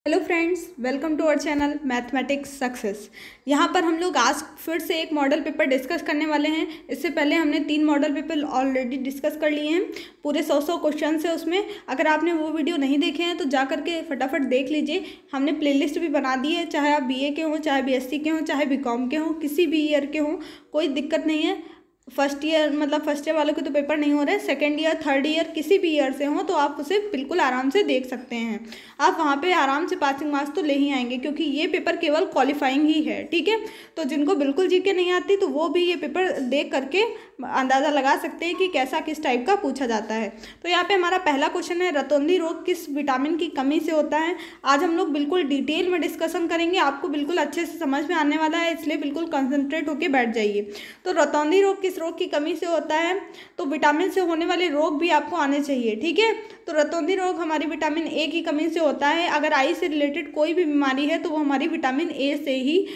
Hello friends, welcome to our channel mathematics success. यहाँ पर हम लोग आज फिर से एक मॉडल पेपर डिस्कस करने वाले हैं। इससे पहले हमने 3 मॉडल पेपर ऑलरेडी डिस्कस कर लिए हैं। पूरे 100 क्वेश्चन है उसमें। अगर आपने वो वीडियो नहीं देखे हैं तो जा करके फटाफट देख लीजिए। हमने प्लेलिस्ट भी बना दी है, चाहे आप बीए के हों, चाहे बीएससी के हों, चाहे बीकॉम के हों, किसी भी ईयर के हों, कोई दिक्कत नहीं है। फर्स्ट ईयर वालों के तो पेपर नहीं हो रहे, सेकेंड ईयर, थर्ड ईयर, किसी भी ईयर से हो तो आप उसे बिल्कुल आराम से देख सकते हैं। आप वहाँ पे आराम से पासिंग मार्क्स तो ले ही आएंगे, क्योंकि ये पेपर केवल क्वालिफाइंग ही है। ठीक है, तो जिनको बिल्कुल जीके नहीं आती तो वो भी ये पेपर देख करके अंदाज़ा लगा सकते हैं कि कैसा किस टाइप का पूछा जाता है। तो यहाँ पे हमारा पहला क्वेश्चन है, रतौंधी रोग किस विटामिन की कमी से होता है। आज हम लोग बिल्कुल डिटेल में डिस्कशन करेंगे, आपको बिल्कुल अच्छे से समझ में आने वाला है, इसलिए बिल्कुल कंसंट्रेट होकर बैठ जाइए। तो रतौंधी रोग किस रोग की कमी से होता है? तो विटामिन से होने वाले रोग भी आपको आने चाहिए। ठीक है, तो रतौंधी रोग हमारी विटामिन ए की कमी से होता है। अगर आई से रिलेटेड कोई भी बीमारी है तो वो हमारी विटामिन ए से ही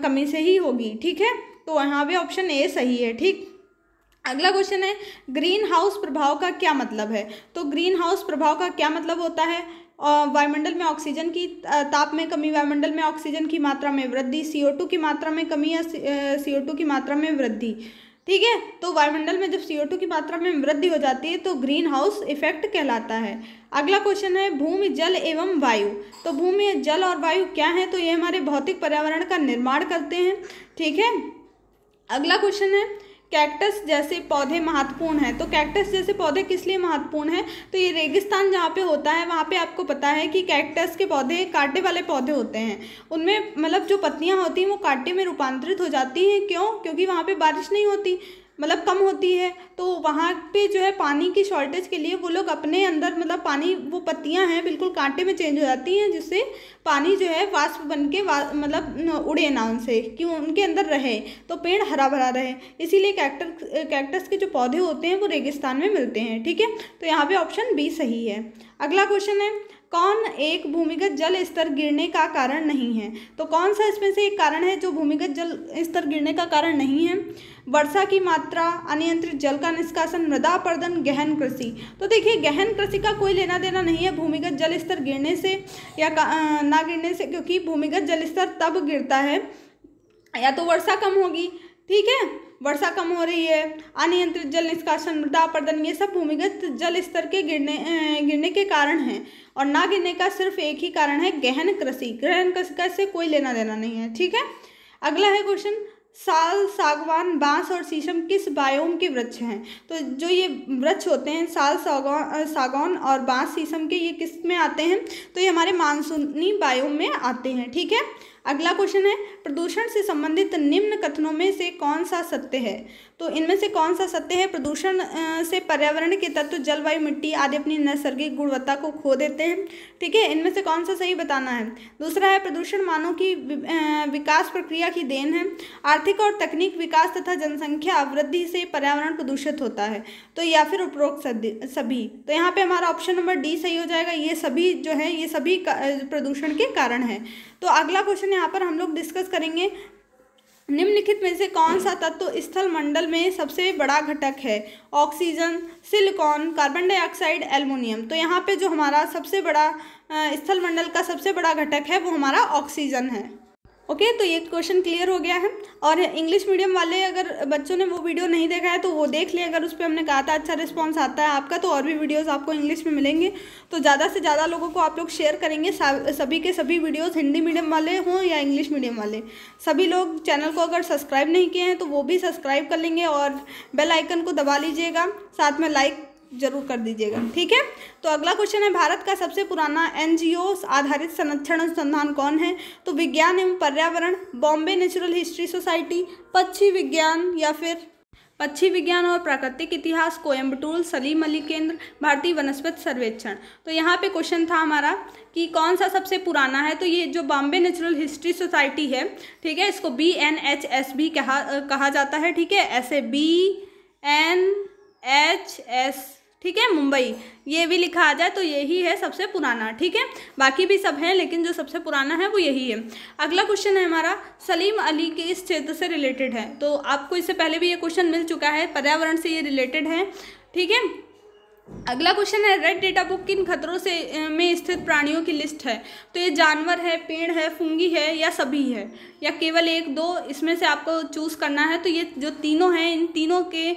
कमी से ही होगी। ठीक है, तो यहाँ पे ऑप्शन ए सही है। ठीक, अगला क्वेश्चन है, ग्रीन हाउस प्रभाव का क्या मतलब है। तो ग्रीन हाउस प्रभाव का क्या मतलब होता है? वायुमंडल में ऑक्सीजन की ताप में कमी, वायुमंडल में ऑक्सीजन की मात्रा में वृद्धि, CO2 की मात्रा में कमी या CO2 की मात्रा में वृद्धि। ठीक है, तो वायुमंडल में जब CO2 की मात्रा में वृद्धि हो जाती है तो ग्रीन हाउस इफेक्ट कहलाता है। अगला क्वेश्चन है, भूमि, जल एवं वायु। तो भूमि, जल और वायु क्या है? तो ये हमारे भौतिक पर्यावरण का निर्माण करते हैं। ठीक है, अगला क्वेश्चन है, कैक्टस जैसे पौधे महत्वपूर्ण हैं। तो कैक्टस जैसे पौधे किस लिए महत्वपूर्ण हैं? तो ये रेगिस्तान जहाँ पे होता है वहाँ पे आपको पता है कि कैक्टस के पौधे कांटे वाले पौधे होते हैं। उनमें मतलब जो पत्तियाँ होती हैं वो कांटे में रूपांतरित हो जाती हैं। क्यों? क्योंकि वहाँ पे बारिश नहीं होती, मतलब कम होती है। तो वहाँ पे जो है पानी की शॉर्टेज के लिए वो लोग अपने अंदर मतलब पानी, वो पत्तियाँ हैं बिल्कुल कांटे में चेंज हो जाती हैं, जिससे पानी जो है वाष्प बन के मतलब उड़े ना उनसे, कि उनके अंदर रहे, तो पेड़ हरा भरा रहे। इसीलिए कैक्टस के जो पौधे होते हैं वो रेगिस्तान में मिलते हैं। ठीक है, तो यहाँ पे ऑप्शन बी सही है। अगला क्वेश्चन है, कौन एक भूमिगत जल स्तर गिरने का कारण नहीं है। तो कौन सा इसमें से एक कारण है जो भूमिगत जल स्तर गिरने का कारण नहीं है? वर्षा की मात्रा, अनियंत्रित जल का निष्कासन, मृदा अपरदन, गहन कृषि। तो देखिए, गहन कृषि का कोई लेना देना नहीं है भूमिगत जल स्तर गिरने से या ना गिरने से, क्योंकि भूमिगत जल स्तर तब गिरता है या तो वर्षा कम होगी। ठीक है, वर्षा कम हो रही है, अनियंत्रित जल निष्कासन, मृदा अपरदन, ये सब भूमिगत जल स्तर के गिरने के कारण हैं। और ना गिरने का सिर्फ एक ही कारण है, गहन कृषि। गहन कृषि का इससे कोई लेना देना नहीं है। ठीक है, अगला है क्वेश्चन, साल, सागवान, बांस और शीशम किस बायोम के वृक्ष हैं। तो जो ये वृक्ष होते हैं साल, सागौन और बांस, शीशम के, ये किस में आते हैं? तो ये हमारे मानसूनी बायोम में आते हैं। ठीक है, अगला क्वेश्चन है, प्रदूषण से संबंधित निम्न कथनों में से कौन सा सत्य है। तो इनमें से कौन सा सत्य है? प्रदूषण से पर्यावरण के तत्व, जलवायु, मिट्टी आदि अपनी नैसर्गिक गुणवत्ता को खो देते हैं। ठीक है, इनमें से कौन सा सही बताना है। दूसरा है, प्रदूषण मानव की विकास प्रक्रिया की देन है। आर्थिक और तकनीक विकास तथा जनसंख्या वृद्धि से पर्यावरण प्रदूषित होता है। तो या फिर उपरोक्त सभी। तो यहाँ पे हमारा ऑप्शन नंबर डी सही हो जाएगा। ये सभी जो है ये सभी प्रदूषण के कारण है। तो अगला क्वेश्चन यहाँ पर हम लोग डिस्कस करेंगे, निम्नलिखित में से कौन सा तत्व स्थल मंडल में सबसे बड़ा घटक है। Oxygen, silicon, carbon dioxide, aluminium. तो यहाँ पे जो हमारा सबसे बड़ा स्थल मंडल का सबसे बड़ा घटक है वो हमारा ऑक्सीजन है। ओके, तो ये क्वेश्चन क्लियर हो गया है। और इंग्लिश मीडियम वाले अगर बच्चों ने वो वीडियो नहीं देखा है तो वो देख लें। अगर उस पर हमने कहा था अच्छा रिस्पांस आता है आपका, तो और भी वीडियोस आपको इंग्लिश में मिलेंगे। तो ज़्यादा से ज़्यादा लोगों को आप लोग शेयर करेंगे। सभी के सभी वीडियोस, हिंदी मीडियम वाले हों या इंग्लिश मीडियम वाले, सभी लोग चैनल को अगर सब्सक्राइब नहीं किए हैं तो वो भी सब्सक्राइब कर लेंगे और बेल आइकन को दबा लीजिएगा, साथ में लाइक जरूर कर दीजिएगा। ठीक है, तो अगला क्वेश्चन है, भारत का सबसे पुराना NGO आधारित संरक्षण अनुसंधान कौन है। तो विज्ञान एवं पर्यावरण, बॉम्बे नेचुरल हिस्ट्री सोसाइटी, पक्षी विज्ञान या फिर पक्षी विज्ञान और प्राकृतिक इतिहास, कोयम्बटूर सलीम अली केंद्र, भारतीय वनस्पति सर्वेक्षण। तो यहाँ पे क्वेश्चन था हमारा कि कौन सा सबसे पुराना है। तो ये जो बॉम्बे नेचुरल हिस्ट्री सोसाइटी है, ठीक है, इसको BNHS भी कहा जाता है। ठीक है, ऐसे BNHS, ठीक है, मुंबई, ये भी लिखा आ जाए तो यही है सबसे पुराना। ठीक है, बाकी भी सब हैं लेकिन जो सबसे पुराना है वो यही है। अगला क्वेश्चन है हमारा, सलीम अली के इस क्षेत्र से रिलेटेड है। तो आपको इससे पहले भी ये क्वेश्चन मिल चुका है, पर्यावरण से ये रिलेटेड है। ठीक है, अगला क्वेश्चन है, रेड डेटा बुक किन खतरों से में स्थित प्राणियों की लिस्ट है? तो ये जानवर है, पेड़ है, फुंगी है या सभी है, या केवल एक दो इसमें से आपको चूज़ करना है। तो ये जो तीनों हैं, इन तीनों के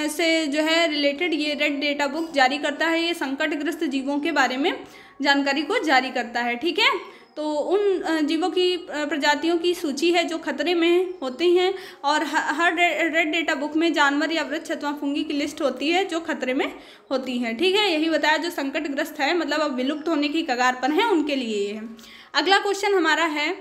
से जो है रिलेटेड ये रेड डेटा बुक जारी करता है। ये संकटग्रस्त जीवों के बारे में जानकारी को जारी करता है। ठीक है, तो उन जीवों की प्रजातियों की सूची है जो खतरे में होती हैं, और हर रेड डेटा बुक में जानवर या वृक्ष अथवा फुंगी की लिस्ट होती है जो खतरे में होती है। ठीक है, यही बताया जो संकटग्रस्त है, मतलब अब विलुप्त होने की कगार पर है, उनके लिए ये है। अगला क्वेश्चन हमारा है,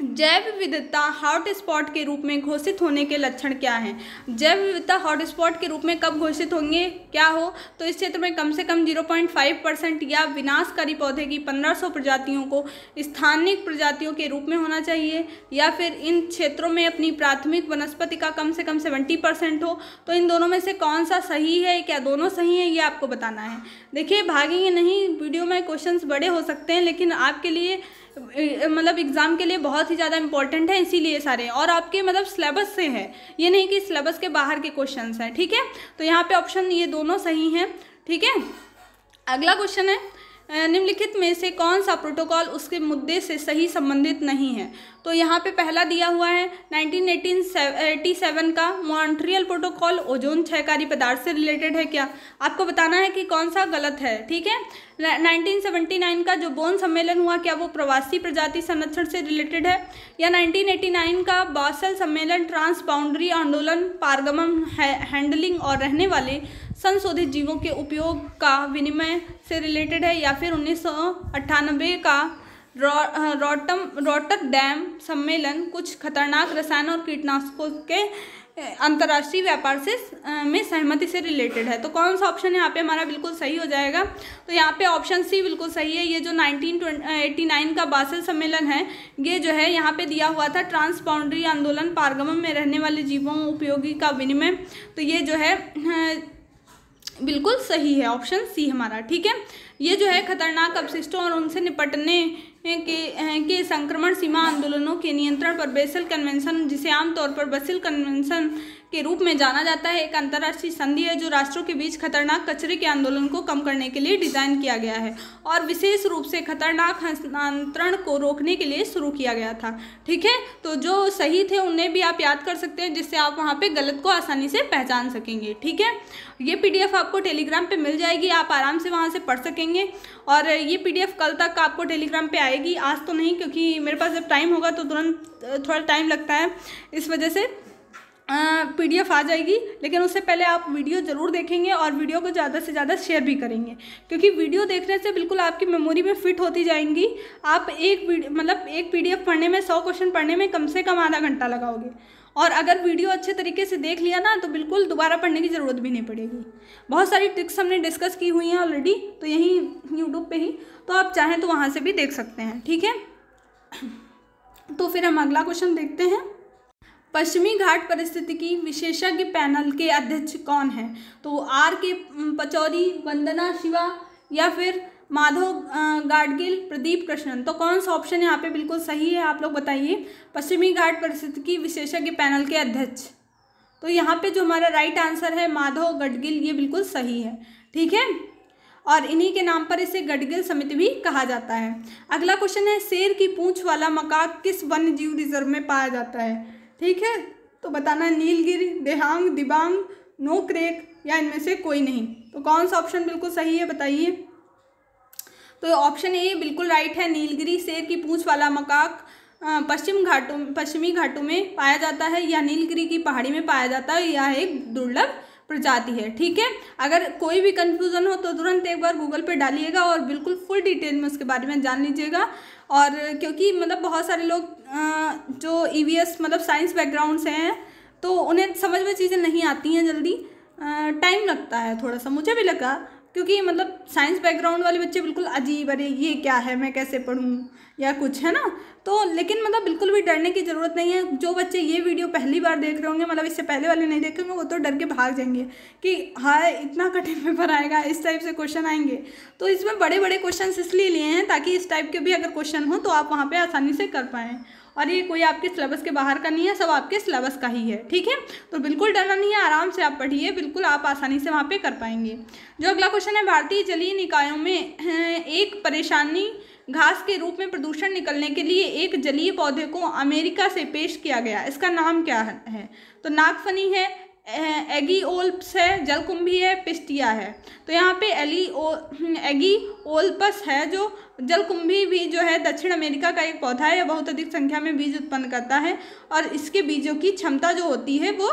जैव विविधता हॉटस्पॉट के रूप में घोषित होने के लक्षण क्या हैं? जैव विविधता हॉटस्पॉट के रूप में कब घोषित होंगे, क्या हो? तो इस क्षेत्र में कम से कम 0.5% या विनाशकारी पौधे की 1500 प्रजातियों को स्थानिक प्रजातियों के रूप में होना चाहिए, या फिर इन क्षेत्रों में अपनी प्राथमिक वनस्पति का कम से कम 70% हो। तो इन दोनों में से कौन सा सही है, क्या दोनों सही है, ये आपको बताना है। देखिए, भागेंगे नहीं, वीडियो में क्वेश्चंस बड़े हो सकते हैं, लेकिन आपके लिए मतलब एग्ज़ाम के लिए बहुत ही ज़्यादा इंपॉर्टेंट है, इसीलिए सारे, और आपके मतलब सिलेबस से है, ये नहीं कि सिलेबस के बाहर के क्वेश्चंस हैं। ठीक है, तो यहाँ पे ऑप्शन ये दोनों सही हैं। ठीक है, अगला क्वेश्चन है, निम्नलिखित में से कौन सा प्रोटोकॉल उसके मुद्दे से सही संबंधित नहीं है? तो यहाँ पे पहला दिया हुआ है 1987 का मॉन्ट्रियल प्रोटोकॉल ओजोन क्षयकारी पदार्थ से रिलेटेड है क्या? आपको बताना है कि कौन सा गलत है। ठीक है, 1979 का जो बोन सम्मेलन हुआ, क्या वो प्रवासी प्रजाति संरक्षण से रिलेटेड है? या 1989 का बासल सम्मेलन ट्रांस बाउंड्री आंदोलन, पारगमन, हैंडलिंग और रहने वाले संशोधित जीवों के उपयोग का विनिमय से रिलेटेड है? या फिर 1998 का रॉटरडैम सम्मेलन कुछ खतरनाक रसायन और कीटनाशकों के अंतर्राष्ट्रीय व्यापार से में सहमति से रिलेटेड है? तो कौन सा ऑप्शन यहाँ पे हमारा बिल्कुल सही हो जाएगा? तो यहाँ पे ऑप्शन सी बिल्कुल सही है। ये जो 1989 का बासल सम्मेलन है, ये जो है यहाँ पे दिया हुआ था ट्रांस बाउंड्री आंदोलन, पारगमन में रहने वाले जीवों उपयोगी का विनिमय, तो ये जो है बिल्कुल सही है, ऑप्शन सी हमारा। ठीक है, ये जो है खतरनाक अपशिष्टों और उनसे निपटने के संक्रमण सीमा आंदोलनों के नियंत्रण पर बेसल कन्वेंशन, जिसे आमतौर पर बेसल कन्वेंशन के रूप में जाना जाता है, एक अंतर्राष्ट्रीय संधि है जो राष्ट्रों के बीच खतरनाक कचरे के आंदोलन को कम करने के लिए डिज़ाइन किया गया है और विशेष रूप से खतरनाक हस्तांतरण को रोकने के लिए शुरू किया गया था। ठीक है, तो जो सही थे उन्हें भी आप याद कर सकते हैं, जिससे आप वहाँ पे गलत को आसानी से पहचान सकेंगे। ठीक है, ये PDF आपको टेलीग्राम पे मिल जाएगी, आप आराम से वहाँ से पढ़ सकेंगे, और ये PDF कल तक आपको टेलीग्राम पे आएगी, आज तो नहीं, क्योंकि मेरे पास जब टाइम होगा तो तुरंत थोड़ा टाइम लगता है, इस वजह से PDF आ जाएगी। लेकिन उससे पहले आप वीडियो ज़रूर देखेंगे और वीडियो को ज़्यादा से ज़्यादा शेयर भी करेंगे, क्योंकि वीडियो देखने से बिल्कुल आपकी मेमोरी में फिट होती जाएंगी। आप एक PDF पढ़ने में, 100 क्वेश्चन पढ़ने में कम से कम आधा घंटा लगाओगे, और अगर वीडियो अच्छे तरीके से देख लिया ना तो बिल्कुल दोबारा पढ़ने की ज़रूरत भी नहीं पड़ेगी। बहुत सारी ट्रिक्स हमने डिस्कस की हुई हैं ऑलरेडी, तो यहीं यूट्यूब पे ही, तो आप चाहें तो वहाँ से भी देख सकते हैं। ठीक है, तो फिर हम अगला क्वेश्चन देखते हैं। पश्चिमी घाट पारिस्थितिकी विशेषज्ञ पैनल के अध्यक्ष कौन हैं? तो R.K. पचौरी, वंदना शिवा, या फिर माधव गाडगिल, प्रदीप कृष्णन। तो कौन सा ऑप्शन यहाँ पे बिल्कुल सही है, आप लोग बताइए। पश्चिमी घाट पारिस्थितिकी विशेषज्ञ पैनल के अध्यक्ष, तो यहाँ पे जो हमारा राइट आंसर है माधव गाडगिल, ये बिल्कुल सही है। ठीक है, और इन्हीं के नाम पर इसे गाडगिल समिति भी कहा जाता है। अगला क्वेश्चन है, शेर की पूंछ वाला मकाक किस वन्य जीव रिजर्व में पाया जाता है? ठीक है, तो बताना नीलगिरी, देहांग, दिबांग, नोक्रेक, या इनमें से कोई नहीं। तो कौन सा ऑप्शन बिल्कुल सही है, बताइए। तो ऑप्शन ए बिल्कुल राइट है, नीलगिरी शेर की पूंछ वाला मकाक पश्चिमी घाटों में पाया जाता है, या नीलगिरी की पहाड़ी में पाया जाता है, यह एक दुर्लभ प्रजाति है। ठीक है, अगर कोई भी कंफ्यूजन हो तो तुरंत एक बार गूगल पे डालिएगा और बिल्कुल फुल डिटेल में उसके बारे में जान लीजिएगा। और क्योंकि मतलब बहुत सारे लोग जो EVS मतलब साइंस बैकग्राउंड से हैं, तो उन्हें समझ में चीज़ें नहीं आती हैं जल्दी, टाइम लगता है थोड़ा सा, मुझे भी लगा, क्योंकि मतलब साइंस बैकग्राउंड वाले बच्चे बिल्कुल अजीब, अरे ये क्या है, मैं कैसे पढ़ूँ, या कुछ है ना। तो लेकिन मतलब बिल्कुल भी डरने की ज़रूरत नहीं है। जो बच्चे ये वीडियो पहली बार देख रहे होंगे, मतलब इससे पहले वाले नहीं देखेंगे, वो तो डर के भाग जाएंगे कि हाय इतना कठिन पेपर आएगा, इस टाइप से क्वेश्चन आएंगे। तो इसमें बड़े बड़े क्वेश्चन इसलिए लिए हैं ताकि इस टाइप के भी अगर क्वेश्चन हो तो आप वहाँ पर आसानी से कर पाएँ। और ये कोई आपके सिलेबस के बाहर का नहीं है, सब आपके सिलेबस का ही है। ठीक है, तो बिल्कुल डरना नहीं है, आराम से आप पढ़िए, बिल्कुल आप आसानी से वहाँ पे कर पाएंगे। जो अगला क्वेश्चन है, भारतीय जलीय निकायों में एक परेशानी घास के रूप में प्रदूषण निकलने के लिए एक जलीय पौधे को अमेरिका से पेश किया गया, इसका नाम क्या है? तो नागफनी है, एगिओल्प्स है, जलकुंभी है, पिस्टिया है। तो यहाँ पे एगिओल्पस है, जो जलकुंभी भी जो है दक्षिण अमेरिका का एक पौधा है, यह बहुत अधिक संख्या में बीज उत्पन्न करता है और इसके बीजों की क्षमता जो होती है वो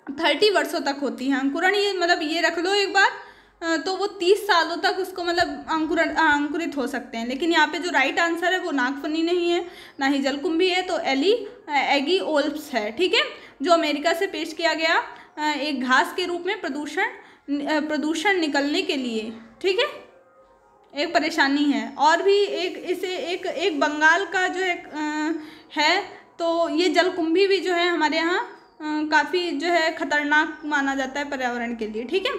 30 वर्षों तक होती है। अंकुरण, ये मतलब ये रख लो एक बार, तो वो 30 सालों तक उसको मतलब अंकुरित हो सकते हैं। लेकिन यहाँ पे जो राइट आंसर है वो नागफनी नहीं है, ना ही जलकुंभी है, तो एगिओल्प्स है। ठीक है, जो अमेरिका से पेश किया गया एक घास के रूप में प्रदूषण निकलने के लिए, ठीक है, एक परेशानी है। और भी एक बंगाल का जो है, तो ये जलकुंभी भी जो है हमारे यहाँ काफ़ी जो है खतरनाक माना जाता है पर्यावरण के लिए। ठीक है,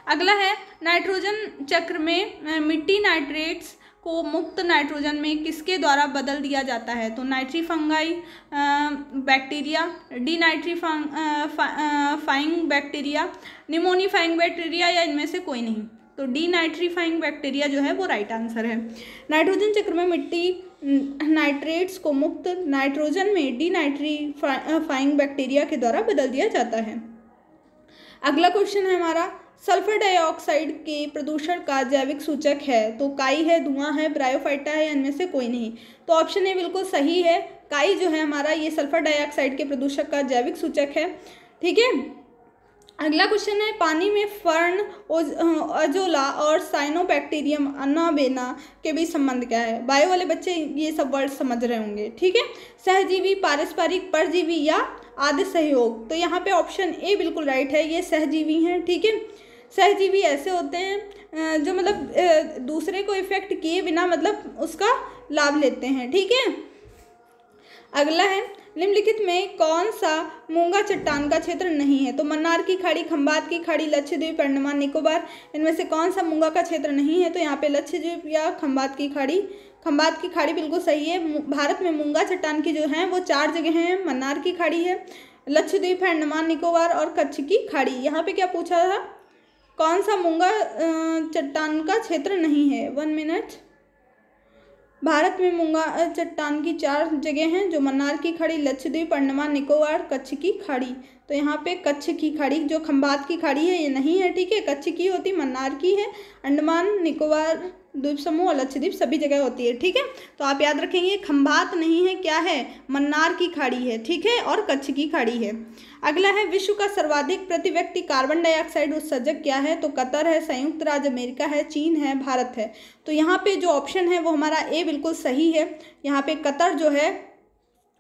अगला है, नाइट्रोजन चक्र में मिट्टी नाइट्रेट्स को मुक्त नाइट्रोजन में किसके द्वारा बदल दिया जाता है? तो नाइट्रीफंगाई बैक्टीरिया, डीनाइट्रीफाइंग बैक्टीरिया, निमोनिफाइंग बैक्टीरिया, या इनमें से कोई नहीं। तो डीनाइट्रीफाइंग बैक्टीरिया जो है वो राइट आंसर है। नाइट्रोजन चक्र में मिट्टी नाइट्रेट्स को मुक्त नाइट्रोजन में डीनाइट्रीफाइंग बैक्टीरिया के द्वारा बदल दिया जाता है। अगला क्वेश्चन है हमारा, सल्फर डाइऑक्साइड के प्रदूषण का जैविक सूचक है? तो काई है, धुआं है, ब्रायोफाइटा है, या इनमें से कोई नहीं। तो ऑप्शन ए बिल्कुल सही है, काई जो है हमारा ये सल्फर डाइऑक्साइड के प्रदूषक का जैविक सूचक है। ठीक है, अगला क्वेश्चन है, पानी में फर्न, अजोला और साइनोबैक्टीरियम अन्नाबेना के बीच संबंध क्या है? बायो वाले बच्चे ये सब वर्ड समझ रहे होंगे। ठीक है, सहजीवी, पारस्परिक, परजीवी या आदि सहयोग। तो यहाँ पे ऑप्शन ए बिल्कुल राइट है, ये सहजीवी हैं। ठीक है, सहजीवी ऐसे होते हैं जो मतलब दूसरे को इफेक्ट किए बिना मतलब उसका लाभ लेते हैं। ठीक है, अगला है, निम्नलिखित में कौन सा मूंगा चट्टान का क्षेत्र नहीं है? तो मन्नार की खाड़ी, खंबात की खाड़ी, लक्षद्वीप, अंडमान निकोबार, इनमें से कौन सा मूंगा का क्षेत्र नहीं है? तो यहाँ पे लक्षद्वीप या खंबात की खाड़ी। खंबात की खाड़ी बिल्कुल सही है। भारत में मूंगा चट्टान की जो हैं वो 4 जगह हैं, मन्नार की खाड़ी है, लक्षद्वीप है, अंडमान निकोबार और कच्छ की खाड़ी। यहाँ पे क्या पूछा था, कौन सा मूंगा चट्टान का क्षेत्र नहीं है? 1 मिनट। भारत में मूंगा चट्टान की 4 जगह हैं, जो मन्नार की खाड़ी, लक्षद्वीप, अंडमान निकोबार, कच्छ की खाड़ी। तो यहाँ पे कच्छ की खाड़ी, जो खंबात की खाड़ी है ये नहीं है। ठीक है, कच्छ की होती, मन्नार की है, अंडमान निकोबार द्वीप समूह और लक्षद्वीप सभी जगह होती है। ठीक है, तो आप याद रखेंगे खंबात नहीं है, क्या है? मन्नार की खाड़ी है। ठीक है, और कच्छ की खाड़ी है। अगला है, विश्व का सर्वाधिक प्रति व्यक्ति कार्बन डाइऑक्साइड उत्सर्जक क्या है? तो कतर है, संयुक्त राज्य अमेरिका है, चीन है, भारत है। तो यहाँ पे जो ऑप्शन है वो हमारा ए बिल्कुल सही है। यहाँ पे कतर जो है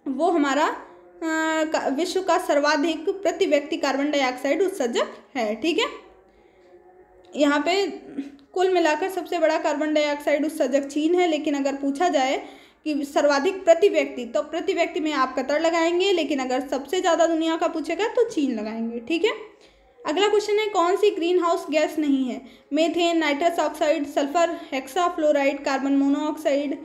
वो हमारा विश्व का सर्वाधिक प्रति व्यक्ति कार्बन डाइऑक्साइड उत्सर्जक है। ठीक है, यहाँ पे कुल मिलाकर सबसे बड़ा कार्बन डाइऑक्साइड उत्सर्जक चीन है, लेकिन अगर पूछा जाए कि सर्वाधिक प्रति व्यक्ति, तो प्रति व्यक्ति में आप कतर लगाएंगे, लेकिन अगर सबसे ज़्यादा दुनिया का पूछेगा तो चीन लगाएंगे। ठीक है, अगला क्वेश्चन है, कौन सी ग्रीन हाउस गैस नहीं है? Methane, nitrous oxide, sulphur hexafluoride, carbon monoxide.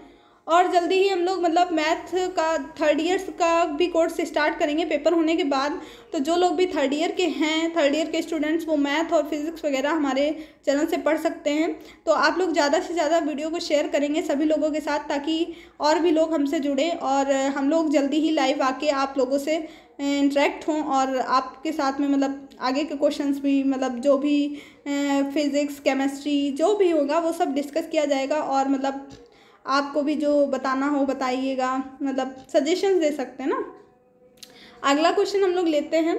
और जल्दी ही हम लोग मतलब मैथ का 3rd ईयर का भी कोर्स स्टार्ट करेंगे पेपर होने के बाद। तो जो लोग भी 3rd ईयर के हैं, 3rd ईयर के स्टूडेंट्स, वो मैथ और फिजिक्स वगैरह हमारे चैनल से पढ़ सकते हैं। तो आप लोग ज़्यादा से ज़्यादा वीडियो को शेयर करेंगे सभी लोगों के साथ, ताकि और भी लोग हमसे जुड़े और हम लोग जल्दी ही लाइव आके आप लोगों से इंटरेक्ट हों और आपके साथ में मतलब आगे के क्वेश्चंस भी मतलब जो भी फिज़िक्स, केमिस्ट्री जो भी होगा वो सब डिस्कस किया जाएगा। और मतलब आपको भी जो बताना हो बताइएगा, मतलब सजेशंस दे सकते हैं ना। अगला क्वेश्चन हम लोग लेते हैं,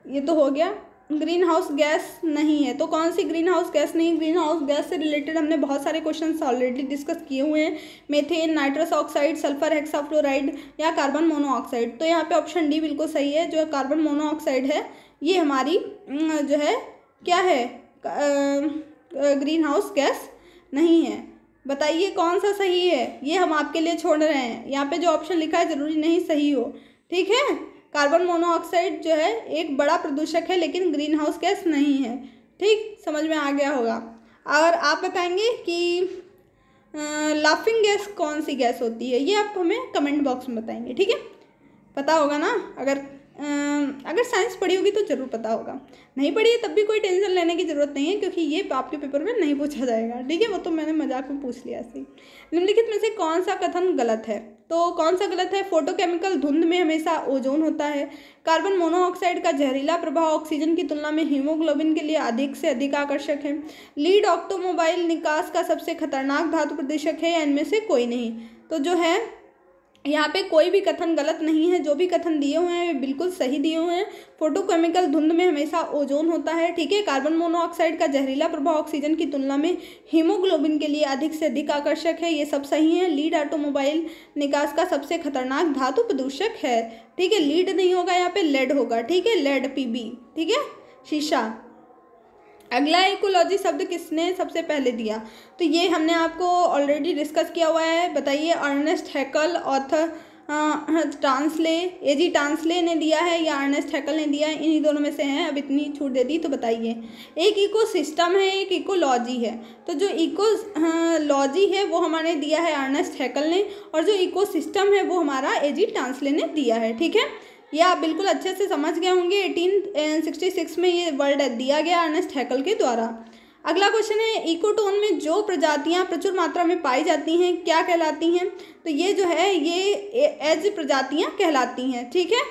ये तो हो गया, ग्रीन हाउस गैस नहीं है। तो कौन सी ग्रीन हाउस गैस नहीं? ग्रीन हाउस गैस से रिलेटेड हमने बहुत सारे क्वेश्चंस ऑलरेडी डिस्कस किए हुए हैं। Methane, nitrous oxide, sulphur hexafluoride या कार्बन मोनोऑक्साइड। तो यहाँ पे ऑप्शन डी बिल्कुल सही है, जो कार्बन मोनोऑक्साइड है ये हमारी जो है क्या है, ग्रीन हाउस गैस नहीं है। बताइए कौन सा सही है, ये हम आपके लिए छोड़ रहे हैं। यहाँ पे जो ऑप्शन लिखा है ज़रूरी नहीं सही हो। ठीक है, कार्बन मोनोऑक्साइड जो है एक बड़ा प्रदूषक है, लेकिन ग्रीन हाउस गैस नहीं है। ठीक, समझ में आ गया होगा। और आप बताएंगे कि लाफिंग गैस कौन सी गैस होती है, ये आप हमें कमेंट बॉक्स में बताएंगे, ठीक है। पता होगा ना, अगर साइंस पढ़ी होगी तो ज़रूर पता होगा, नहीं पढ़ी है तब भी कोई टेंशन लेने की ज़रूरत नहीं है, क्योंकि ये आपके पेपर में नहीं पूछा जाएगा, ठीक है। वो तो मैंने मजाक में पूछ लिया ऐसे ही। निम्नलिखित में से कौन सा कथन गलत है, तो कौन सा गलत है। फोटोकेमिकल धुंध में हमेशा ओजोन होता है। कार्बन मोनोऑक्साइड का जहरीला प्रभाव ऑक्सीजन की तुलना में हीमोग्लोबिन के लिए अधिक से अधिक आकर्षक है। लीड ऑटोमोबाइल निकास का सबसे खतरनाक धातु प्रदूषक है, या इनमें से कोई नहीं। तो जो है यहाँ पे कोई भी कथन गलत नहीं है, जो भी कथन दिए हुए हैं वे बिल्कुल सही दिए हुए हैं। फोटोकेमिकल धुंध में हमेशा ओजोन होता है, ठीक है। कार्बन मोनोऑक्साइड का जहरीला प्रभाव ऑक्सीजन की तुलना में हीमोग्लोबिन के लिए अधिक से अधिक आकर्षक है, ये सब सही है। लीड ऑटोमोबाइल निकास का सबसे खतरनाक धातु प्रदूषक है, ठीक है। लीड नहीं होगा यहाँ पे, लेड होगा, ठीक है, लेड पीबी, ठीक है, शीशा। अगला इकोलॉजी शब्द किसने सबसे पहले दिया, तो ये हमने आपको ऑलरेडी डिस्कस किया हुआ है, बताइए। अर्नेस्ट हैकल, ऑथर टांसले, एजी टांसले ने दिया है या अर्नेस्ट हैकल ने दिया है, इन्हीं दोनों में से हैं। अब इतनी छूट दे दी तो बताइए। एक इको सिस्टम है, एक इकोलॉजी है, तो जो इकोलॉजी है वो हमारे दिया है अर्नेस्ट हैकल ने, और जो इको सिस्टम है वो हमारा एजी टांसले ने दिया है, ठीक है। ये आप बिल्कुल अच्छे से समझ गए होंगे। 1866 में ये वर्ड दिया गया अर्नेस्ट हैकल के द्वारा। अगला क्वेश्चन है, इकोटोन में जो प्रजातियां प्रचुर मात्रा में पाई जाती हैं क्या कहलाती हैं, तो ये जो है ये एज प्रजातियां कहलाती हैं, ठीक है।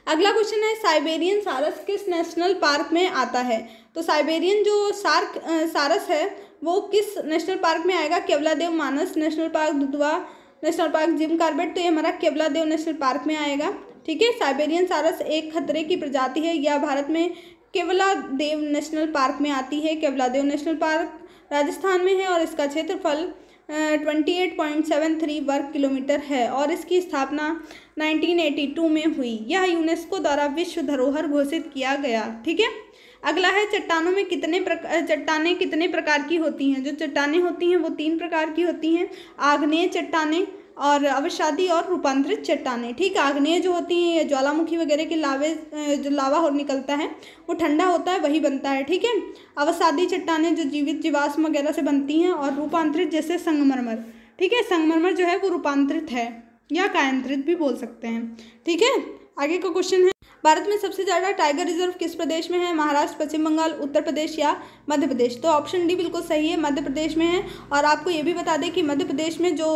अगला क्वेश्चन है, साइबेरियन सारस किस नेशनल पार्क में आता है, तो साइबेरियन जो सारस है वो किस नेशनल पार्क में आएगा। Keoladeo Manas national park, Dudhwa national park, Jim Corbett, तो ये हमारा केवलादेव नेशनल पार्क में आएगा, ठीक है। साइबेरियन सारस एक खतरे की प्रजाति है, यह भारत में केवलादेव नेशनल पार्क में आती है। केवलादेव नेशनल पार्क राजस्थान में है और इसका क्षेत्रफल 28.73 वर्ग किलोमीटर है और इसकी स्थापना 1982 में हुई। यह यूनेस्को द्वारा विश्व धरोहर घोषित किया गया, ठीक है। अगला है, चट्टानों में चट्टानें कितने प्रकार की होती हैं, जो चट्टानें होती हैं वो 3 प्रकार की होती हैं। आग्नेय चट्टानें और अवसादी और रूपांतरित चट्टानें, ठीक। आग्नेय जो होती हैं ये ज्वालामुखी वगैरह के लावे जो लावा हो निकलता है वो ठंडा होता है, वही बनता है, ठीक है। अवसादी चट्टानें जो जीवित जीवाश्म वगैरह से बनती हैं, और रूपांतरित जैसे संगमरमर, ठीक है। संगमरमर जो है वो रूपांतरित है या कायांतरित भी बोल सकते हैं, ठीक है। आगे का क्वेश्चन है, भारत में सबसे ज़्यादा टाइगर रिजर्व किस प्रदेश में है। महाराष्ट्र, पश्चिम बंगाल, उत्तर प्रदेश या मध्य प्रदेश, तो ऑप्शन डी बिल्कुल सही है, मध्य प्रदेश में है। और आपको ये भी बता दें कि मध्य प्रदेश में जो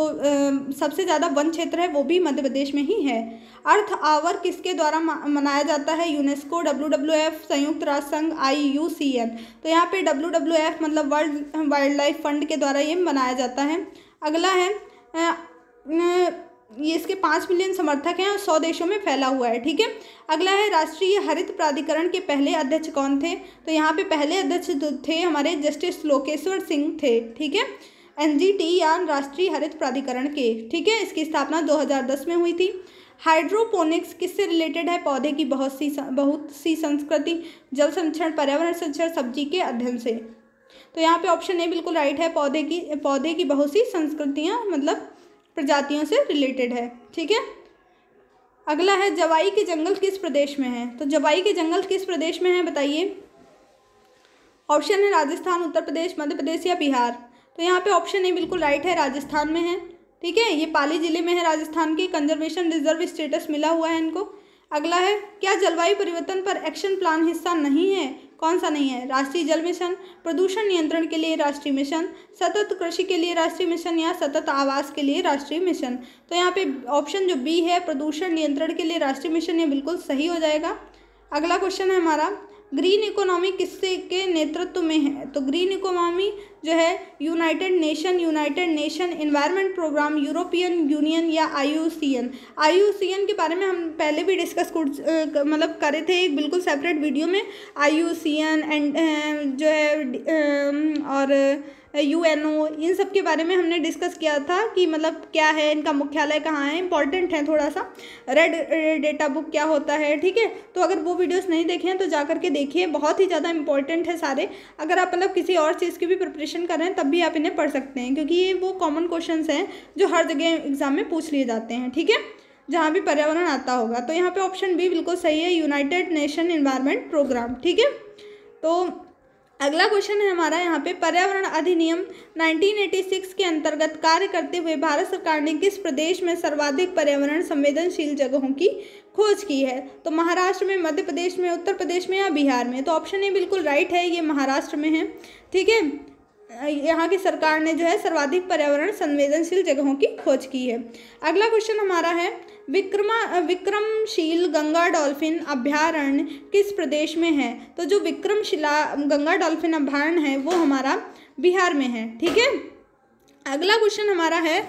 सबसे ज़्यादा वन क्षेत्र है वो भी मध्य प्रदेश में ही है। अर्थ आवर किसके द्वारा मनाया जाता है। यूनेस्को, WWF, संयुक्त राष्ट्र संघ, IUCN, तो यहाँ पे WWF मतलब वर्ल्ड वाइल्ड लाइफ फंड के द्वारा ये मनाया जाता है। अगला है, ये इसके 5 मिलियन समर्थक हैं और 100 देशों में फैला हुआ है, ठीक है। अगला है, राष्ट्रीय हरित प्राधिकरण के पहले अध्यक्ष कौन थे, तो यहाँ पे पहले अध्यक्ष थे हमारे जस्टिस लोकेश्वर सिंह थे, ठीक है। NGT या राष्ट्रीय हरित प्राधिकरण के, ठीक है, इसकी स्थापना 2010 में हुई थी। हाइड्रोपोनिक्स किससे रिलेटेड है। पौधे की बहुत सी संस्कृति, जल संरक्षण, पर्यावरण संरक्षण, सब्जी के अध्ययन से, तो यहाँ पे ऑप्शन ए बिल्कुल राइट है। पौधे की बहुत सी संस्कृतियाँ मतलब प्रजातियों से रिलेटेड है, ठीक है। अगला है, जवाई के जंगल किस प्रदेश में है, तो जवाई के जंगल किस प्रदेश में है बताइए। ऑप्शन है राजस्थान, उत्तर प्रदेश, मध्य प्रदेश या बिहार, तो यहाँ पे ऑप्शन ए बिल्कुल राइट है, राजस्थान में है, ठीक है। ये पाली जिले में है राजस्थान के, कंजर्वेशन रिजर्व स्टेटस मिला हुआ है इनको। अगला है, क्या जलवायु परिवर्तन पर एक्शन प्लान हिस्सा नहीं है, कौन सा नहीं है। राष्ट्रीय जल मिशन, प्रदूषण नियंत्रण के लिए राष्ट्रीय मिशन, सतत कृषि के लिए राष्ट्रीय मिशन या सतत आवास के लिए राष्ट्रीय मिशन, तो यहाँ पे ऑप्शन जो बी है, प्रदूषण नियंत्रण के लिए राष्ट्रीय मिशन, ये बिल्कुल सही हो जाएगा। अगला क्वेश्चन है हमारा, ग्रीन इकोनॉमी किससे के नेतृत्व में है, तो ग्रीन इकोनॉमी जो है United Nation Environment Programme, European Union या IUCN के बारे में हम पहले भी डिस्कस मतलब करे थे एक बिल्कुल सेपरेट वीडियो में। IUCN एंड जो है और UNO, इन सब के बारे में हमने डिस्कस किया था कि मतलब क्या है, इनका मुख्यालय कहाँ है, इंपॉर्टेंट है थोड़ा सा। रेड डेटा बुक क्या होता है, ठीक है। तो अगर वो वीडियोस नहीं देखे हैं तो जा करके देखिए, बहुत ही ज़्यादा इंपॉर्टेंट है सारे। अगर आप मतलब किसी और चीज़ की भी प्रिपरेशन कर रहे हैं तब भी आप इन्हें पढ़ सकते हैं, क्योंकि ये वो कॉमन क्वेश्चन हैं जो हर जगह एग्जाम में पूछ लिए जाते हैं, ठीक है, जहाँ भी पर्यावरण आता होगा। तो यहाँ पे ऑप्शन बी बिल्कुल सही है, यूनाइटेड नेशन एनवायरनमेंट प्रोग्राम, ठीक है। तो अगला क्वेश्चन है हमारा यहाँ पे, पर्यावरण अधिनियम 1986 के अंतर्गत कार्य करते हुए भारत सरकार ने किस प्रदेश में सर्वाधिक पर्यावरण संवेदनशील जगहों की खोज की है? तो महाराष्ट्र में, मध्य प्रदेश में, उत्तर प्रदेश में या बिहार में? तो ऑप्शन ए बिल्कुल राइट है, ये महाराष्ट्र में है। ठीक है, यहाँ की सरकार ने जो है सर्वाधिक पर्यावरण संवेदनशील जगहों की खोज की है। अगला क्वेश्चन हमारा है, विक्रमशील गंगा डॉल्फिन अभयारण्य किस प्रदेश में है? तो जो विक्रमशिला गंगा डॉल्फिन अभयारण्य है वो हमारा बिहार में है। ठीक है, अगला क्वेश्चन हमारा है,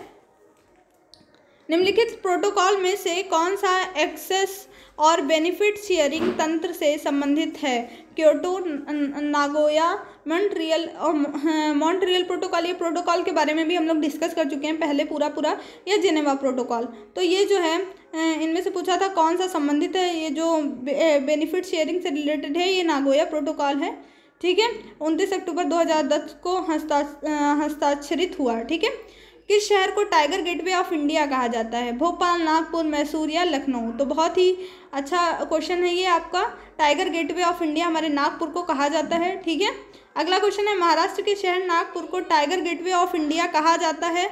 निम्नलिखित प्रोटोकॉल में से कौन सा एक्सेस और बेनिफिट शेयरिंग तंत्र से संबंधित है? क्योटो, नागोया, मॉन्ट्रियल प्रोटोकॉल, ये प्रोटोकॉल के बारे में भी हम लोग डिस्कस कर चुके हैं पहले पूरा, या जेनेवा प्रोटोकॉल। तो ये जो है इनमें से पूछा था कौन सा संबंधित है, ये जो बेनिफिट शेयरिंग से रिलेटेड है ये नागोया प्रोटोकॉल है। ठीक है, 29 अक्टूबर 2010 को हस्ताक्षरित हुआ। ठीक है, किस शहर को टाइगर गेटवे ऑफ इंडिया कहा जाता है? भोपाल, नागपुर, मैसूर या लखनऊ? तो बहुत ही अच्छा क्वेश्चन है ये आपका, टाइगर गेटवे ऑफ इंडिया हमारे नागपुर को कहा जाता है। ठीक है, अगला क्वेश्चन है, महाराष्ट्र के शहर नागपुर को टाइगर गेटवे ऑफ इंडिया कहा जाता है।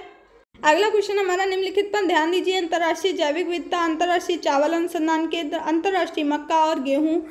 अगला क्वेश्चन हमारा, निम्नलिखित पर ध्यान दीजिए, अंतर्राष्ट्रीय जैविक विविधता, अंतर्राष्ट्रीय चावल अनुसंधान केंद्र, अंतर्राष्ट्रीय मक्का और गेहूँ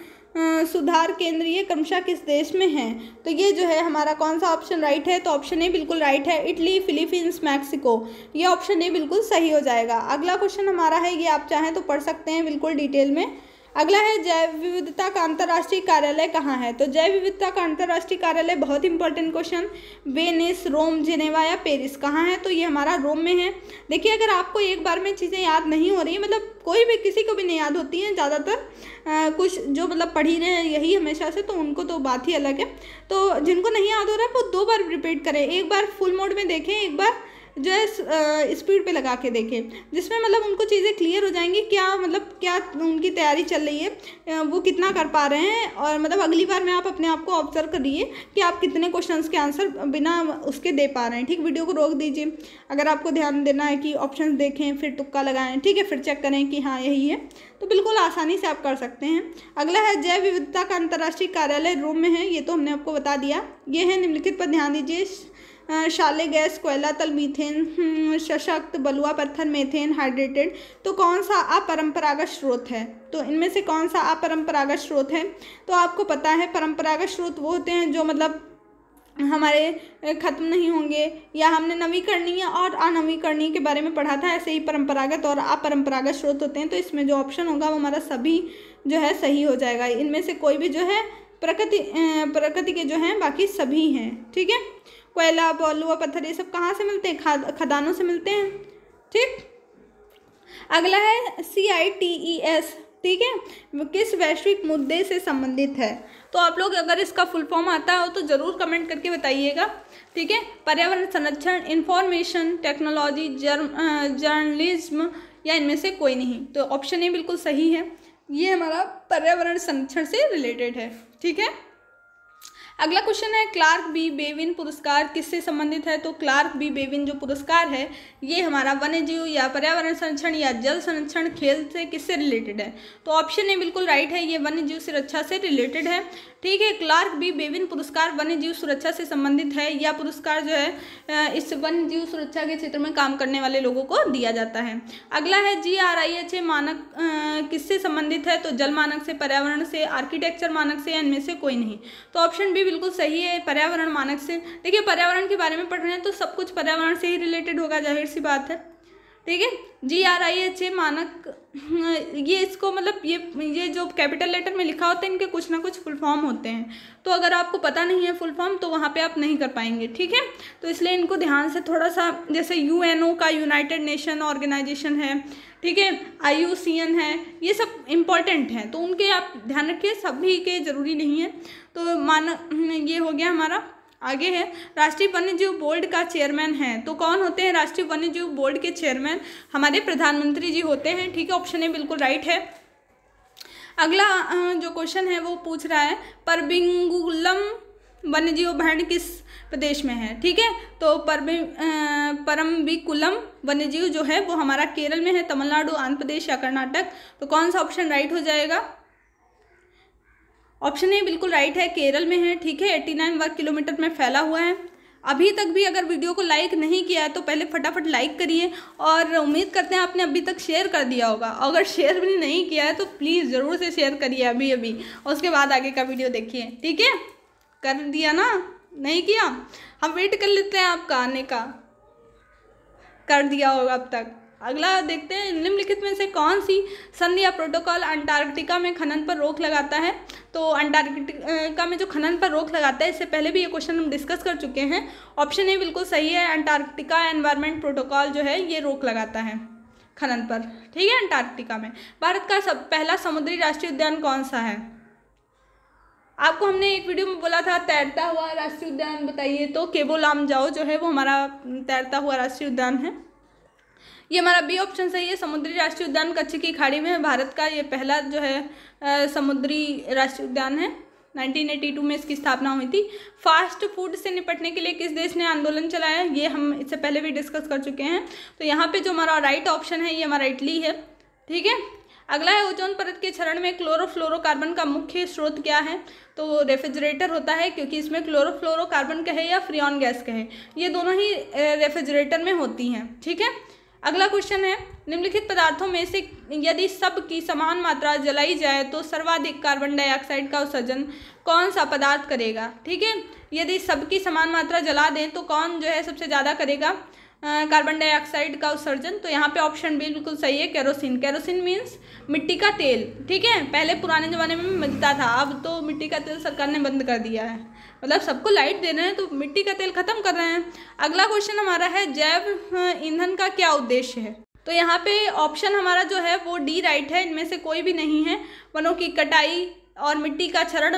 सुधार केंद्र ये क्रमशः किस देश में है? तो ये जो है हमारा कौन सा ऑप्शन राइट है? तो ऑप्शन ए बिल्कुल राइट है, इटली, फिलीपींस, मैक्सिको। ये ऑप्शन ए बिल्कुल सही हो जाएगा। अगला क्वेश्चन हमारा है, ये आप चाहें तो पढ़ सकते हैं बिल्कुल डिटेल में। अगला है, जैव विविधता का अंतर्राष्ट्रीय कार्यालय कहाँ है? तो जैव विविधता का अंतर्राष्ट्रीय कार्यालय, बहुत इंपॉर्टेंट क्वेश्चन, वेनिस, रोम, जेनेवा या पेरिस? कहाँ है? तो ये हमारा रोम में है। देखिए, अगर आपको एक बार में चीज़ें याद नहीं हो रही, मतलब कोई भी किसी को भी नहीं याद होती हैं ज़्यादातर, कुछ जो मतलब पढ़ ही रहे हैं यही हमेशा से, तो उनको तो बात ही अलग है। तो जिनको नहीं याद हो रहा है वो 2 बार रिपीट करें, एक बार फुल मोड में देखें, एक बार जो है स्पीड पे लगा के देखें, जिसमें मतलब उनको चीज़ें क्लियर हो जाएंगी, क्या मतलब क्या उनकी तैयारी चल रही है, वो कितना कर पा रहे हैं। और मतलब अगली बार में आप अपने आप को ऑब्जर्व करिए कि आप कितने क्वेश्चंस के आंसर बिना उसके दे पा रहे हैं। ठीक, वीडियो को रोक दीजिए, अगर आपको ध्यान देना है कि ऑप्शन देखें फिर तुक्का लगाएं, ठीक है, फिर चेक करें कि हाँ यही है, तो बिल्कुल आसानी से आप कर सकते हैं। अगला है, जैव विविधता का अंतर्राष्ट्रीय कार्यालय रोम में है, ये तो हमने आपको बता दिया। ये है, निम्नलिखित पर ध्यान दीजिए, शाले गैस, कोयला, तल, मीथेन, सशक्त, बलुआ पत्थर, मेथेन, हाइड्रेटेड। तो कौन सा अपरंपरागत स्रोत है? तो इनमें से कौन सा अपरंपरागत स्रोत है? तो आपको पता है परंपरागत स्रोत वो होते हैं जो मतलब हमारे ख़त्म नहीं होंगे, या हमने नवीकरणीय और अनवीकरणीय के बारे में पढ़ा था, ऐसे ही परंपरागत और अपरंपरागत स्रोत होते हैं। तो इसमें जो ऑप्शन होगा वो हमारा सभी जो है सही हो जाएगा। इनमें से कोई भी जो है प्रकृति के जो हैं, बाकी सभी हैं। ठीक है, कोयला, बलुआ पत्थर ये सब कहाँ से मिलते हैं? खदानों से मिलते हैं। ठीक, अगला है CITES, ठीक है, किस वैश्विक मुद्दे से संबंधित है? तो आप लोग अगर इसका फुल फॉर्म आता हो तो ज़रूर कमेंट करके बताइएगा। ठीक है, पर्यावरण संरक्षण, इंफॉर्मेशन टेक्नोलॉजी, जर्नलिज्म या इनमें से कोई नहीं? तो ऑप्शन ए बिल्कुल सही है, ये हमारा पर्यावरण संरक्षण से रिलेटेड है। ठीक है, अगला क्वेश्चन है, क्लार्क बी बेविन पुरस्कार किससे संबंधित है? तो क्लार्क बी बेविन जो पुरस्कार है ये हमारा वन्यजीव या पर्यावरण संरक्षण या जल संरक्षण, खेल से किससे रिलेटेड है? तो ऑप्शन ए बिल्कुल राइट है, ये वन्यजीव सुरक्षा से रिलेटेड है। ठीक है, क्लार्क बी बेविन पुरस्कार वन्यजीव सुरक्षा से संबंधित है। यह पुरस्कार जो है इस वन्यजीव सुरक्षा के क्षेत्र में काम करने वाले लोगों को दिया जाता है। अगला है, GRIHA मानक किससे संबंधित है? तो जल मानक से, पर्यावरण से, आर्किटेक्चर मानक से या इनमें से कोई नहीं? तो ऑप्शन बी बिल्कुल सही है, पर्यावरण मानक से। देखिए, पर्यावरण के बारे में पढ़ रहे हैं तो सब कुछ पर्यावरण से ही रिलेटेड होगा, जाहिर सी बात है। ठीक है, GRIHA मानक, ये इसको मतलब ये जो कैपिटल लेटर में लिखा होता है इनके कुछ ना कुछ फुल फॉर्म होते हैं, तो अगर आपको पता नहीं है फुल फॉर्म तो वहाँ पे आप नहीं कर पाएंगे। ठीक है, तो इसलिए इनको ध्यान से थोड़ा सा, जैसे UNO का यूनाइटेड नेशन ऑर्गेनाइजेशन है, ठीक है, IUCN है, ये सब इम्पॉर्टेंट हैं, तो उनके आप ध्यान रखिए, सभी के ज़रूरी नहीं है। तो ये हो गया हमारा। आगे है, राष्ट्रीय वन्यजीव बोर्ड का चेयरमैन है, तो कौन होते हैं राष्ट्रीय वन्यजीव बोर्ड के चेयरमैन? हमारे प्रधानमंत्री जी होते हैं। ठीक है, ऑप्शन ए बिल्कुल राइट है। अगला जो क्वेश्चन है वो पूछ रहा है, परबिंगुलम वन्यजीव अभयारण्य किस प्रदेश में है? ठीक है, तो परम्बिकुलम वन्यजीव जो है वो हमारा केरल में है, तमिलनाडु, आंध्र प्रदेश या कर्नाटक? तो कौन सा ऑप्शन राइट हो जाएगा? ऑप्शन ए बिल्कुल राइट है, केरल में है। ठीक है, 89 वर्ग किलोमीटर में फैला हुआ है। अभी तक भी अगर वीडियो को लाइक नहीं किया है तो पहले फटाफट लाइक करिए, और उम्मीद करते हैं आपने अभी तक शेयर कर दिया होगा। अगर शेयर भी नहीं किया है तो प्लीज़ ज़रूर से शेयर करिए अभी अभी, और उसके बाद आगे का वीडियो देखिए। ठीक है, कर दिया ना? नहीं किया? हम वेट कर लेते हैं आपका आने का। कर दिया होगा अब तक। अगला देखते हैं, निम्नलिखित में से कौन सी संधि या प्रोटोकॉल अंटार्कटिका में खनन पर रोक लगाता है? तो अंटार्कटिका में जो खनन पर रोक लगाता है, इससे पहले भी ये क्वेश्चन हम डिस्कस कर चुके हैं। ऑप्शन ए बिल्कुल सही है, अंटार्कटिका एनवायरनमेंट प्रोटोकॉल जो है ये रोक लगाता है खनन पर। ठीक है, अंटार्कटिका में। भारत का पहला समुद्री राष्ट्रीय उद्यान कौन सा है? आपको हमने एक वीडियो में बोला था तैरता हुआ राष्ट्रीय उद्यान बताइए, तो केबो लामजाओ जो है वो हमारा तैरता हुआ राष्ट्रीय उद्यान है। ये हमारा बी ऑप्शन सही है, समुद्री राष्ट्रीय उद्यान कच्छ की खाड़ी में है। भारत का ये पहला जो है समुद्री राष्ट्रीय उद्यान है। 1982 में इसकी स्थापना हुई थी। फास्ट फूड से निपटने के लिए किस देश ने आंदोलन चलाया? ये हम इससे पहले भी डिस्कस कर चुके हैं। तो यहाँ पे जो हमारा राइट ऑप्शन है ये हमारा इटली है। ठीक है, अगला है, ओजोन परत के क्षरण में क्लोरोफ्लोरोकार्बन का मुख्य स्रोत क्या है? तो रेफ्रिजरेटर होता है, क्योंकि इसमें क्लोरोफ्लोरोकार्बन कहे या फ्रियॉन गैस कहे, ये दोनों ही रेफ्रिजरेटर में होती हैं। ठीक है, अगला क्वेश्चन है, निम्नलिखित पदार्थों में से यदि सब की समान मात्रा जलाई जाए तो सर्वाधिक कार्बन डाइऑक्साइड का उत्सर्जन कौन सा पदार्थ करेगा? ठीक है, यदि सबकी समान मात्रा जला दें तो कौन जो है सबसे ज़्यादा करेगा कार्बन डाइऑक्साइड का उत्सर्जन? तो यहाँ पे ऑप्शन बी बिल्कुल सही है, केरोसिन। केरोसिन मीन्स मिट्टी का तेल। ठीक है, पहले पुराने ज़माने में मिलता था, अब तो मिट्टी का तेल सरकार ने बंद कर दिया है। मतलब सबको लाइट दे रहे हैं तो मिट्टी का तेल खत्म कर रहे हैं। अगला क्वेश्चन हमारा है, जैव ईंधन का क्या उद्देश्य है? तो यहाँ पे ऑप्शन हमारा जो है वो डी राइट है, इनमें से कोई भी नहीं है। वनों की कटाई और मिट्टी का क्षरण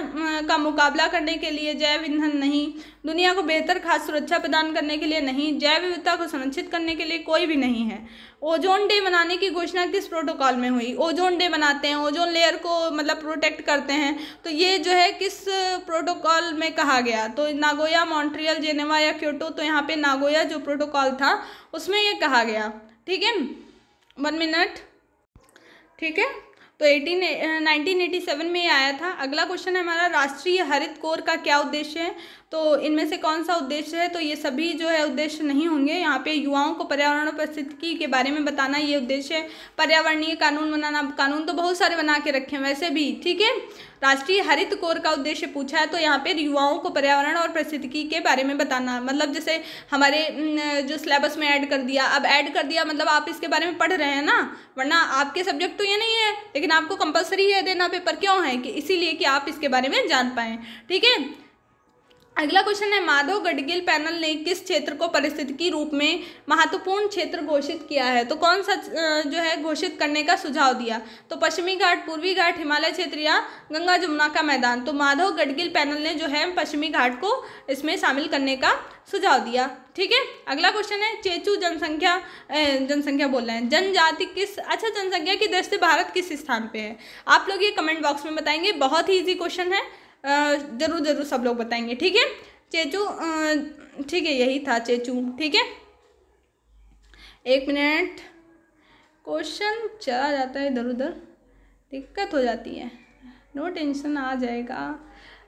का मुकाबला करने के लिए जैव ईंधन नहीं, दुनिया को बेहतर खाद्य सुरक्षा प्रदान करने के लिए नहीं, जैव विविधता को संरक्षित करने के लिए कोई भी नहीं है। ओजोन डे मनाने की घोषणा किस प्रोटोकॉल में हुई? ओजोन डे मनाते हैं, ओजोन लेयर को मतलब प्रोटेक्ट करते हैं, तो ये जो है किस प्रोटोकॉल में कहा गया? तो नागोया, मॉन्ट्रियल, जेनेवा या क्योटो? तो यहाँ पे नागोया जो प्रोटोकॉल था उसमें ये कहा गया। ठीक है, 1 मिनट। ठीक है, तो 1987 में ये आया था। अगला क्वेश्चन है हमारा, राष्ट्रीय हरित कोर का क्या उद्देश्य है? तो इनमें से कौन सा उद्देश्य है? तो ये सभी जो है उद्देश्य नहीं होंगे। यहाँ पे युवाओं को पर्यावरण और पारिस्थितिकी के बारे में बताना ये उद्देश्य है। पर्यावरणीय कानून बनाना, कानून तो बहुत सारे बना के रखे हैं वैसे भी। ठीक है, राष्ट्रीय हरित कोर का उद्देश्य पूछा है, तो यहाँ पे युवाओं को पर्यावरण और पारिस्थितिकी के बारे में बताना, मतलब जैसे हमारे जो सिलेबस में ऐड कर दिया, अब ऐड कर दिया मतलब आप इसके बारे में पढ़ रहे हैं ना, वरना आपके सब्जेक्ट तो ये नहीं है, लेकिन आपको कंपलसरी है देना पेपर। क्यों है? कि इसीलिए कि आप इसके बारे में जान पाएँ। ठीक है, अगला क्वेश्चन है, माधव गडगिल पैनल ने किस क्षेत्र को पारिस्थितिकी रूप में महत्वपूर्ण क्षेत्र घोषित किया है? तो कौन सा जो है घोषित करने का सुझाव दिया? तो पश्चिमी घाट, पूर्वी घाट, हिमालय क्षेत्र या गंगा जमुना का मैदान? तो माधव गडगिल पैनल ने जो है पश्चिमी घाट को इसमें शामिल करने का सुझाव दिया। ठीक है, अगला क्वेश्चन है, चेचू जनसंख्या बोल रहे हैं, जनजाति किस, अच्छा जनसंख्या की दृष्टि से भारत किस स्थान पे है? आप लोग ये कमेंट बॉक्स में बताएंगे। बहुत ही ईजी क्वेश्चन है, जरूर सब लोग बताएंगे। ठीक है, चेचू, ठीक है यही था चेचू। ठीक है, 1 मिनट, क्वेश्चन चला जाता है इधर उधर, दिक्कत हो जाती है। नो टेंशन, आ जाएगा।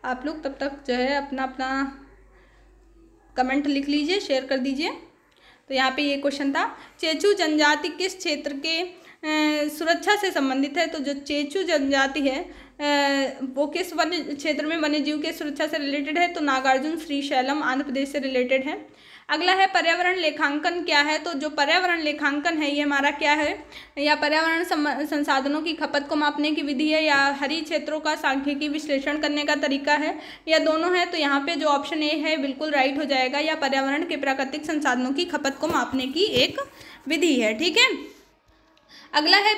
आप लोग तब तक जो है अपना अपना कमेंट लिख लीजिए, शेयर कर दीजिए। तो यहाँ पे ये क्वेश्चन था, चेचू जनजाति किस क्षेत्र के सुरक्षा से संबंधित है? तो जो चेचू जनजाति है वो किस वन्य क्षेत्र में वन्य जीव के सुरक्षा से रिलेटेड है? तो नागार्जुन श्रीशैलम आंध्र प्रदेश से रिलेटेड है। अगला है, पर्यावरण लेखांकन क्या है? तो जो पर्यावरण लेखांकन है ये हमारा क्या है? या पर्यावरण संसाधनों की खपत को मापने की विधि है, या हरी क्षेत्रों का सांख्यिकी विश्लेषण करने का तरीका है, या दोनों है? तो यहाँ पे जो ऑप्शन ए है बिल्कुल राइट हो जाएगा, या पर्यावरण के प्राकृतिक संसाधनों की खपत को मापने की एक विधि है। ठीक है, अगला है,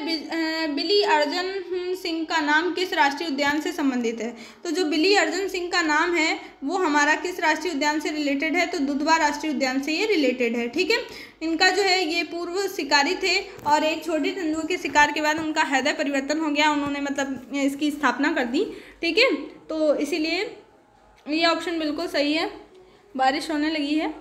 बिली अर्जुन सिंह का नाम किस राष्ट्रीय उद्यान से संबंधित है? तो जो बिली अर्जुन सिंह का नाम है वो हमारा किस राष्ट्रीय उद्यान से रिलेटेड है? तो दुधवा राष्ट्रीय उद्यान से ये रिलेटेड है। ठीक है, इनका जो है ये पूर्व शिकारी थे, और एक छोटे तेंदुए के शिकार के बाद उनका हृदय परिवर्तन हो गया, उन्होंने मतलब इसकी स्थापना कर दी। ठीक है, तो इसीलिए ये ऑप्शन बिल्कुल सही है। बारिश होने लगी है।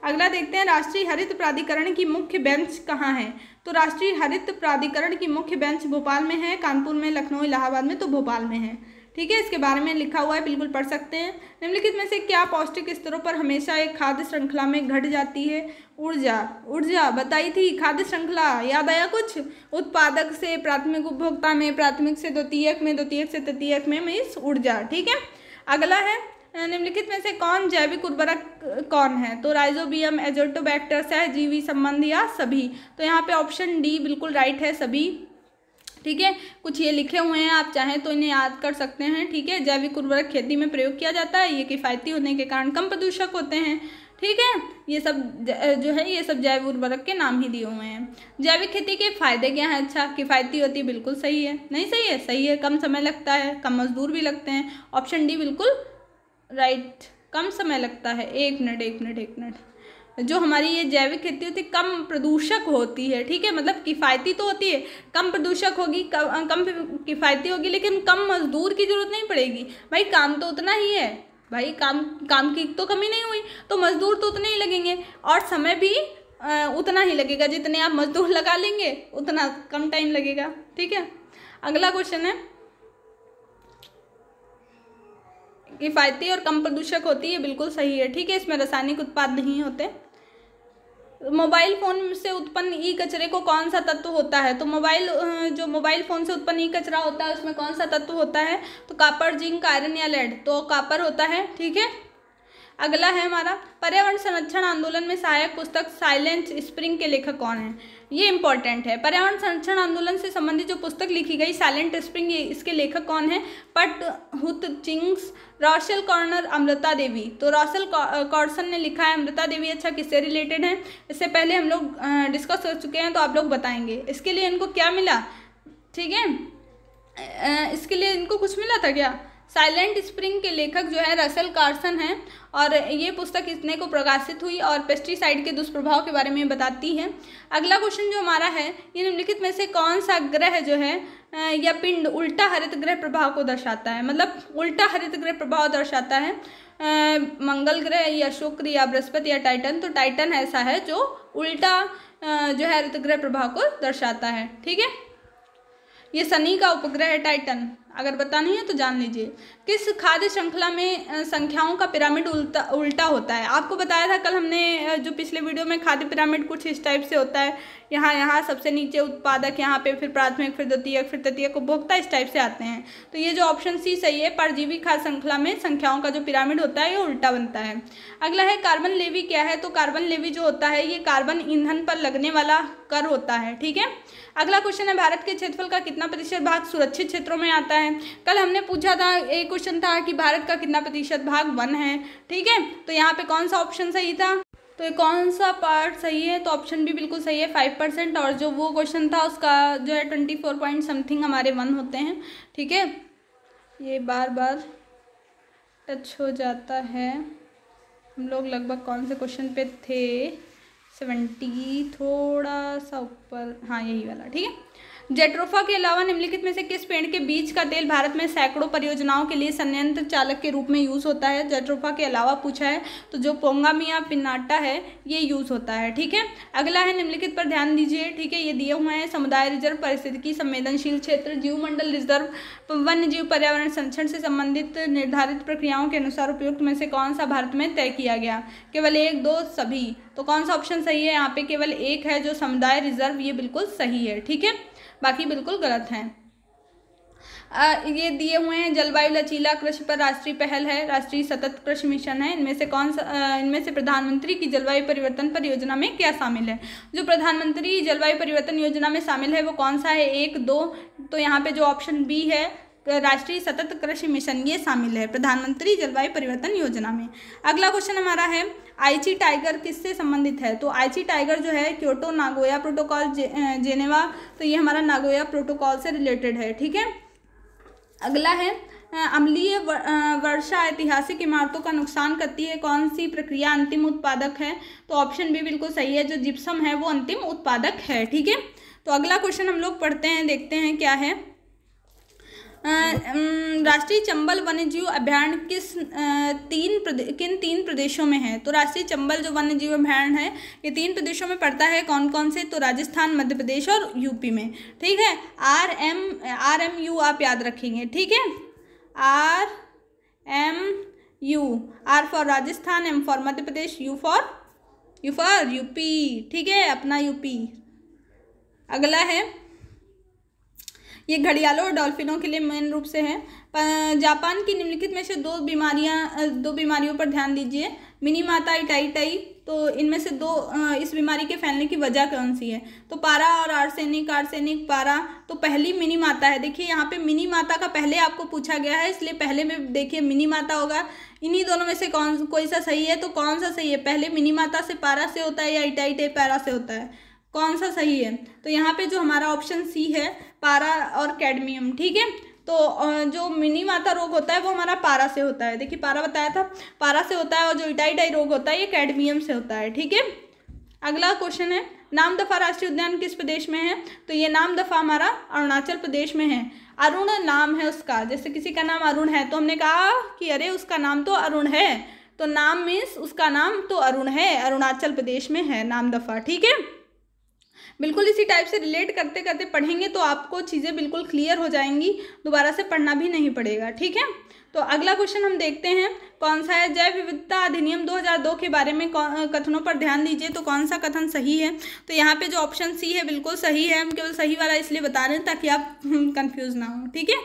अगला देखते हैं, राष्ट्रीय हरित प्राधिकरण की मुख्य बेंच कहाँ है? तो राष्ट्रीय हरित प्राधिकरण की मुख्य बेंच भोपाल में है, कानपुर में, लखनऊ, इलाहाबाद में, तो भोपाल में है। ठीक है, इसके बारे में लिखा हुआ है, बिल्कुल पढ़ सकते हैं। निम्नलिखित में से क्या पौष्टिक स्तरों पर हमेशा एक खाद्य श्रृंखला में घट जाती है? ऊर्जा बताई थी, खाद्य श्रृंखला याद आया कुछ? उत्पादक से प्राथमिक उपभोक्ता में, प्राथमिक से द्वितीयक में, द्वितीयक से तृतीयक में मीन्स ऊर्जा। ठीक है, अगला है निम्नलिखित में से कौन जैविक उर्वरक कौन है? तो राइजोबियम, एजोटोबैक्टर, सहजीवी संबंध या सभी? तो यहाँ पे ऑप्शन डी बिल्कुल राइट है, सभी। ठीक है, कुछ ये लिखे हुए हैं, आप चाहें तो इन्हें याद कर सकते हैं। ठीक है, जैविक उर्वरक खेती में प्रयोग किया जाता है, ये किफ़ायती होने के कारण कम प्रदूषक होते हैं। ठीक है, ये सब जो है ये सब जैव उर्वरक के नाम ही दिए हुए हैं। जैविक खेती के फायदे क्या हैं? अच्छा, किफ़ायती होती है, बिल्कुल सही है। नहीं सही है? सही है, कम समय लगता है, कम मजदूर भी लगते हैं। ऑप्शन डी बिल्कुल राइट, कम समय लगता है। एक मिनट, जो हमारी ये जैविक खेती होती है कम प्रदूषक होती है। ठीक है, मतलब किफ़ायती तो होती है, कम प्रदूषक होगी, कम किफ़ायती होगी, लेकिन कम मजदूर की ज़रूरत नहीं पड़ेगी। भाई काम तो उतना ही है, भाई काम की तो कमी नहीं हुई, तो मजदूर तो उतने ही लगेंगे और समय भी उतना ही लगेगा। जितने आप मजदूर लगा लेंगे उतना कम टाइम लगेगा। ठीक है, अगला क्वेश्चन है, किफ़ायती और कम प्रदूषक होती है, बिल्कुल सही है। ठीक है, इसमें रासायनिक उत्पाद नहीं होते। मोबाइल फ़ोन से उत्पन्न ई कचरे को कौन सा तत्व होता है? तो मोबाइल फ़ोन से उत्पन्न ई कचरा होता है, उसमें कौन सा तत्व होता है? तो कॉपर, जिंक, आयरन या लेड? तो कॉपर होता है। ठीक है, अगला है हमारा, पर्यावरण संरक्षण आंदोलन में सहायक पुस्तक साइलेंट स्प्रिंग के लेखक कौन है? ये इंपॉर्टेंट है। पर्यावरण संरक्षण आंदोलन से संबंधित जो पुस्तक लिखी गई साइलेंट स्प्रिंग, इसके लेखक कौन है? पट हुत Ching's, Rochelle corner, Amrita Devi? तो रॉशल कॉर्सन ने लिखा है। अमृता देवी अच्छा किससे रिलेटेड है? इससे पहले हम लोग डिस्कस कर चुके हैं, तो आप लोग बताएंगे इसके लिए इनको क्या मिला। ठीक है, इसके लिए इनको कुछ मिला था क्या? साइलेंट स्प्रिंग के लेखक जो है रसल कार्सन हैं और ये पुस्तक इतने को प्रकाशित हुई और पेस्टिसाइड के दुष्प्रभाव के बारे में बताती है। अगला क्वेश्चन जो हमारा है, ये निम्नलिखित में से कौन सा ग्रह जो है या पिंड उल्टा हरित ग्रह प्रभाव को दर्शाता है? मतलब उल्टा हरित ग्रह प्रभाव दर्शाता है, मंगल ग्रह या शुक्र या बृहस्पति या टाइटन? तो टाइटन ऐसा है जो उल्टा जो है हरित ग्रह प्रभाव को दर्शाता है। ठीक है, ये शनि का उपग्रह है टाइटन, अगर पता नहीं है तो जान लीजिए। किस खाद्य श्रृंखला में संख्याओं का पिरामिड उल्टा होता है? आपको बताया था कल हमने जो पिछले वीडियो में, खाद्य पिरामिड कुछ इस टाइप से होता है। यहाँ सबसे नीचे उत्पादक, यहाँ पे फिर प्राथमिक, फिर द्वितीयक, फिर तृतीयक, उपभोक्ता, इस टाइप से आते हैं। तो ये जो ऑप्शन सी सही है, परजीवी खाद्य श्रृंखला में संख्याओं का जो पिरामिड होता है ये उल्टा बनता है। अगला है कार्बन लेवी क्या है? तो कार्बन लेवी जो होता है ये कार्बन ईंधन पर लगने वाला कर होता है। ठीक है, अगला क्वेश्चन है, भारत के क्षेत्रफल का कितना प्रतिशत भाग सुरक्षित क्षेत्रों में आता है? कल हमने पूछा था, एक क्वेश्चन था कि भारत का कितना प्रतिशत भाग वन है। ठीक है, तो यहाँ पे कौन सा ऑप्शन सही था? तो ये कौन सा पार्ट सही है? तो ऑप्शन भी बिल्कुल सही है, 5%। और जो वो क्वेश्चन था उसका जो है 24 पॉइंट समथिंग हमारे वन होते हैं। ठीक है, ये बार बार टच हो जाता है। हम लोग लगभग कौन से क्वेश्चन पे थे? 70, थोड़ा सा ऊपर, हाँ यही वाला। ठीक है, जेट्रोफा के अलावा निम्नलिखित में से किस पेड़ के बीज का तेल भारत में सैकड़ों परियोजनाओं के लिए संयंत्र चालक के रूप में यूज़ होता है? जेट्रोफा के अलावा पूछा है तो जो पोंगामिया पिन्नाटा है ये यूज़ होता है। ठीक है, अगला है, निम्नलिखित पर ध्यान दीजिए। ठीक है, ये दिए हुए हैं, समुदाय रिजर्व, पारिस्थितिकी संवेदनशील क्षेत्र, जीवमंडल रिजर्व, वन्य जीव पर्यावरण संरक्षण से संबंधित निर्धारित प्रक्रियाओं के अनुसार उपयुक्त में से कौन सा भारत में तय किया गया? केवल एक, दो, सभी? तो कौन सा ऑप्शन सही है? यहाँ पे केवल एक है जो समुदाय रिजर्व, ये बिल्कुल सही है। ठीक है, बाकी बिल्कुल गलत हैं। ये दिए हुए हैं, जलवायु लचीला कृषि पर राष्ट्रीय पहल है, राष्ट्रीय सतत कृषि मिशन है। इनमें से प्रधानमंत्री की जलवायु परिवर्तन परियोजना में क्या शामिल है? जो प्रधानमंत्री जलवायु परिवर्तन योजना में शामिल है वो कौन सा है? 1, 2? तो यहाँ पे जो ऑप्शन बी है, राष्ट्रीय सतत कृषि मिशन, ये शामिल है प्रधानमंत्री जलवायु परिवर्तन योजना में। अगला क्वेश्चन हमारा है, आईची टाइगर किससे संबंधित है? तो आईची टाइगर जो है क्योटो नागोया प्रोटोकॉल, जेनेवा, तो ये हमारा नागोया प्रोटोकॉल से रिलेटेड है। ठीक है, अगला है, अम्लीय वर्षा ऐतिहासिक इमारतों का नुकसान करती है, कौन सी प्रक्रिया अंतिम उत्पादक है? तो ऑप्शन बी बिल्कुल सही है, जो जिप्सम है वो अंतिम उत्पादक है। ठीक है, तो अगला क्वेश्चन हम लोग पढ़ते हैं, देखते हैं क्या है। राष्ट्रीय चंबल वन्यजीव अभयारण्य किन तीन प्रदेशों में है? तो राष्ट्रीय चंबल जो वन्यजीव अभयारण्य है ये 3 प्रदेशों में पड़ता है। कौन कौन से? तो राजस्थान, मध्य प्रदेश और यूपी में। ठीक है, RMU आप याद रखेंगे। ठीक है, R M U, R for Rajasthan, M for Madhya Pradesh, U for UP. ठीक है, अपना यूपी। अगला है, ये घड़ियालों और डॉल्फिनों के लिए मेन रूप से है। जापान की निम्नलिखित में से दो बीमारियों पर ध्यान दीजिए। मिनीमाता, इटाई। तो इनमें से दो, इस बीमारी के फैलने की वजह कौन सी है? तो पारा और आर्सेनिक पारा। तो पहली मिनीमाता है। देखिए यहाँ पे मिनीमाता का पहले आपको पूछा गया है, इसलिए पहले में देखिए मिनीमाता होगा। इन्हीं दोनों में से कोई सा सही है? तो कौन सा सही है? पहले मिनीमाता से पारा से होता है या इटाई पारा से होता है? कौन सा सही है? तो यहाँ पे जो हमारा ऑप्शन सी है, पारा और कैडमियम। ठीक है, तो जो मिनीमाता रोग होता है वो हमारा पारा से होता है। देखिए पारा बताया था, पारा से होता है, और जो इटाई रोग होता है ये कैडमियम से होता है। ठीक है, अगला क्वेश्चन है, नामदफा राष्ट्रीय उद्यान किस प्रदेश में है? तो ये नामदफा हमारा अरुणाचल प्रदेश में है। अरुण नाम है उसका, जैसे किसी का नाम अरुण है तो हमने कहा कि अरे उसका नाम तो अरुण है, तो नाम मीन्स उसका नाम तो अरुण है, अरुणाचल प्रदेश में है नामदफा। ठीक है, बिल्कुल इसी टाइप से रिलेट करते करते पढ़ेंगे तो आपको चीज़ें बिल्कुल क्लियर हो जाएंगी, दोबारा से पढ़ना भी नहीं पड़ेगा। ठीक है, तो अगला क्वेश्चन हम देखते हैं, कौन सा है? जैव विविधता अधिनियम 2002 के बारे में कथनों पर ध्यान दीजिए। तो कौन सा कथन सही है? तो यहाँ पे जो ऑप्शन सी है बिल्कुल सही है, हम केवल सही वाला इसलिए बता रहे हैं ताकि आप कंफ्यूज ना हो। ठीक है,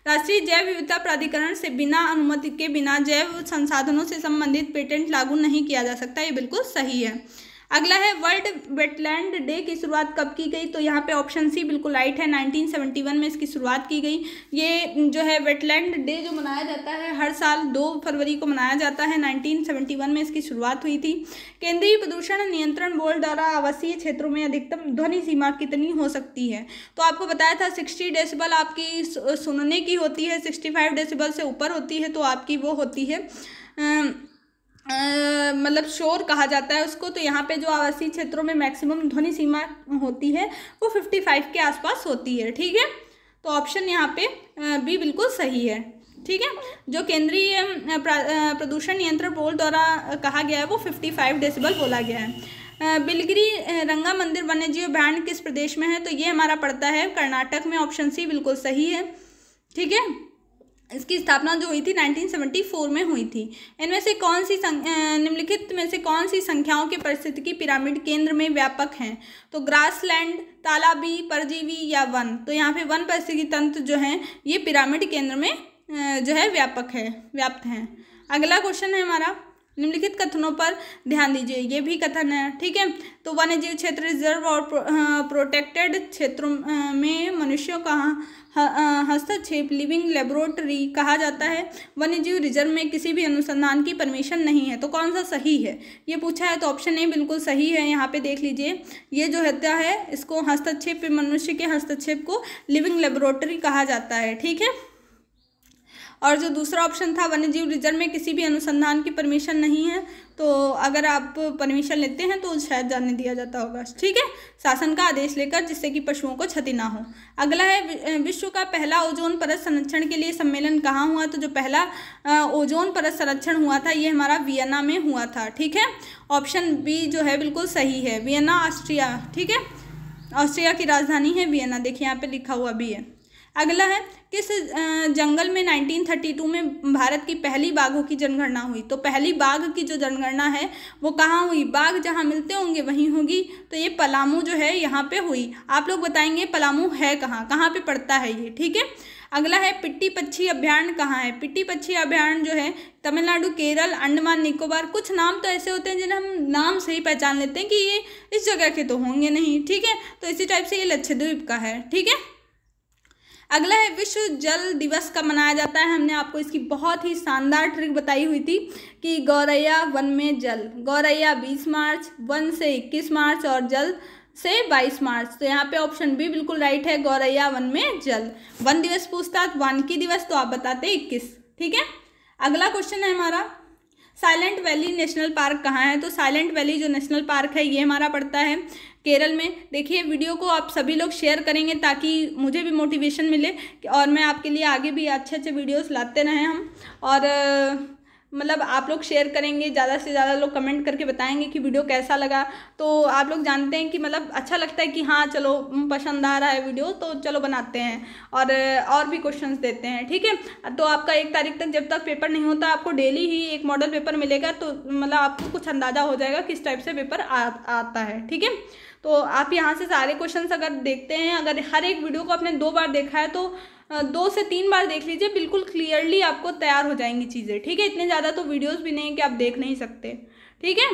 राष्ट्रीय जैव विविधता प्राधिकरण से बिना अनुमति के बिना जैव संसाधनों से संबंधित पेटेंट लागू नहीं किया जा सकता, ये बिल्कुल सही है। अगला है, वर्ल्ड वेटलैंड डे की शुरुआत कब की गई? तो यहाँ पे ऑप्शन सी बिल्कुल राइट है, 1971 में इसकी शुरुआत की गई। ये जो है वेटलैंड डे जो मनाया जाता है हर साल 2 फरवरी को मनाया जाता है, 1971 में इसकी शुरुआत हुई थी। केंद्रीय प्रदूषण नियंत्रण बोर्ड द्वारा आवासीय क्षेत्रों में अधिकतम ध्वनि सीमा कितनी हो सकती है? तो आपको बताया था 60 डेसिबल आपकी सुनने की होती है, 65 डेसिबल से ऊपर होती है तो आपकी वो होती है मतलब शोर कहा जाता है उसको। तो यहाँ पे जो आवासीय क्षेत्रों में मैक्सिमम ध्वनि सीमा होती है वो 55 के आसपास होती है। ठीक है, तो ऑप्शन यहाँ पे बी बिल्कुल सही है। ठीक है, जो केंद्रीय प्रदूषण नियंत्रण बोर्ड द्वारा कहा गया है वो 55 डेसिबल बोला गया है। बिलगिरी रंगा मंदिर वन्यजीव अभयारण्य किस प्रदेश में है? तो ये हमारा पड़ता है कर्नाटक में, ऑप्शन सी बिल्कुल सही है। ठीक है, इसकी स्थापना जो हुई थी 1974 में हुई थी। इनमें से कौन सी निम्नलिखित में से कौन सी संख्याओं के पारिस्थितिकी पिरामिड केंद्र में व्यापक हैं? तो ग्रासलैंड, तालाबी, परजीवी या वन। तो यहाँ पे वन पारिस्थितिकी तंत्र जो है ये पिरामिड केंद्र में जो है व्याप्त हैं। अगला क्वेश्चन है हमारा, निम्नलिखित कथनों पर ध्यान दीजिए, ये भी कथन है। ठीक है, तो वन्यजीव क्षेत्र रिजर्व और प्रोटेक्टेड क्षेत्रों में मनुष्यों का हस्तक्षेप लिविंग लेबोरेटरी कहा जाता है। वन्यजीव रिजर्व में किसी भी अनुसंधान की परमिशन नहीं है, तो कौन सा सही है ये पूछा है? तो ऑप्शन ए बिल्कुल सही है। यहाँ पे देख लीजिए, ये जो होता है इसको हस्तक्षेप, मनुष्य के हस्तक्षेप को लिविंग लेबोरेटरी कहा जाता है। ठीक है, और जो दूसरा ऑप्शन था वन्यजीव रिजर्व में किसी भी अनुसंधान की परमिशन नहीं है, तो अगर आप परमिशन लेते हैं तो शायद जाने दिया जाता होगा। ठीक है, शासन का आदेश लेकर, जिससे कि पशुओं को क्षति ना हो। अगला है, विश्व का पहला ओजोन परत संरक्षण के लिए सम्मेलन कहाँ हुआ? तो जो पहला ओजोन परत संरक्षण हुआ था ये हमारा वियना में हुआ था। ठीक है, ऑप्शन बी जो है बिल्कुल सही है, वियना ऑस्ट्रिया। ठीक है, ऑस्ट्रिया की राजधानी है वियना, देखिए यहाँ पे लिखा हुआ भी है। अगला है, किस जंगल में 1932 में भारत की पहली बाघों की जनगणना हुई? तो पहली बाघ की जो जनगणना है वो कहाँ हुई? बाघ जहाँ मिलते होंगे वहीं होगी, तो ये पलामू जो है यहाँ पे हुई। आप लोग बताएंगे पलामू है कहाँ पे पड़ता है ये। ठीक है, अगला है, पिट्टी पक्षी अभयारण्य कहाँ है? पिट्टी पक्षी अभयारण्य जो है तमिलनाडु, केरल, अंडमान निकोबार। कुछ नाम तो ऐसे होते हैं जिन्हें हम नाम से ही पहचान लेते हैं कि ये इस जगह के तो होंगे नहीं। ठीक है, तो इसी टाइप से ये लक्षद्वीप का है। ठीक है, अगला है, विश्व जल दिवस कब मनाया जाता है? हमने आपको इसकी बहुत ही शानदार ट्रिक बताई हुई थी कि गौरैया वन में जल। गौरैया 20 मार्च, वन से 21 मार्च और जल से 22 मार्च। तो यहाँ पे ऑप्शन बी बिल्कुल राइट है, गौरैया वन में जल। वन दिवस पूछताछ, वानिकी दिवस, तो आप बताते 21। ठीक है, अगला क्वेश्चन है हमारा, साइलेंट वैली नेशनल पार्क कहाँ है? तो साइलेंट वैली जो नेशनल पार्क है ये हमारा पड़ता है केरल में। देखिए वीडियो को आप सभी लोग शेयर करेंगे ताकि मुझे भी मोटिवेशन मिले और मैं आपके लिए आगे भी अच्छे अच्छे वीडियोस लाते रहें हम। और मतलब आप लोग शेयर करेंगे, ज़्यादा से ज़्यादा लोग कमेंट करके बताएंगे कि वीडियो कैसा लगा, तो आप लोग जानते हैं कि मतलब अच्छा लगता है कि हाँ चलो पसंद आ रहा है वीडियो, तो चलो बनाते हैं और भी क्वेश्चंस देते हैं। ठीक है, तो आपका 1 तारीख तक जब तक पेपर नहीं होता आपको डेली ही एक मॉडल पेपर मिलेगा, तो मतलब आपको कुछ अंदाज़ा हो जाएगा किस टाइप से पेपर आता है। ठीक है, तो आप यहाँ से सारे क्वेश्चंस अगर देखते हैं, अगर हर एक वीडियो को आपने 2 बार देखा है तो 2 से 3 बार देख लीजिए, बिल्कुल क्लियरली आपको तैयार हो जाएंगी चीज़ें। ठीक है, इतने ज़्यादा तो वीडियोस भी नहीं कि आप देख नहीं सकते। ठीक है,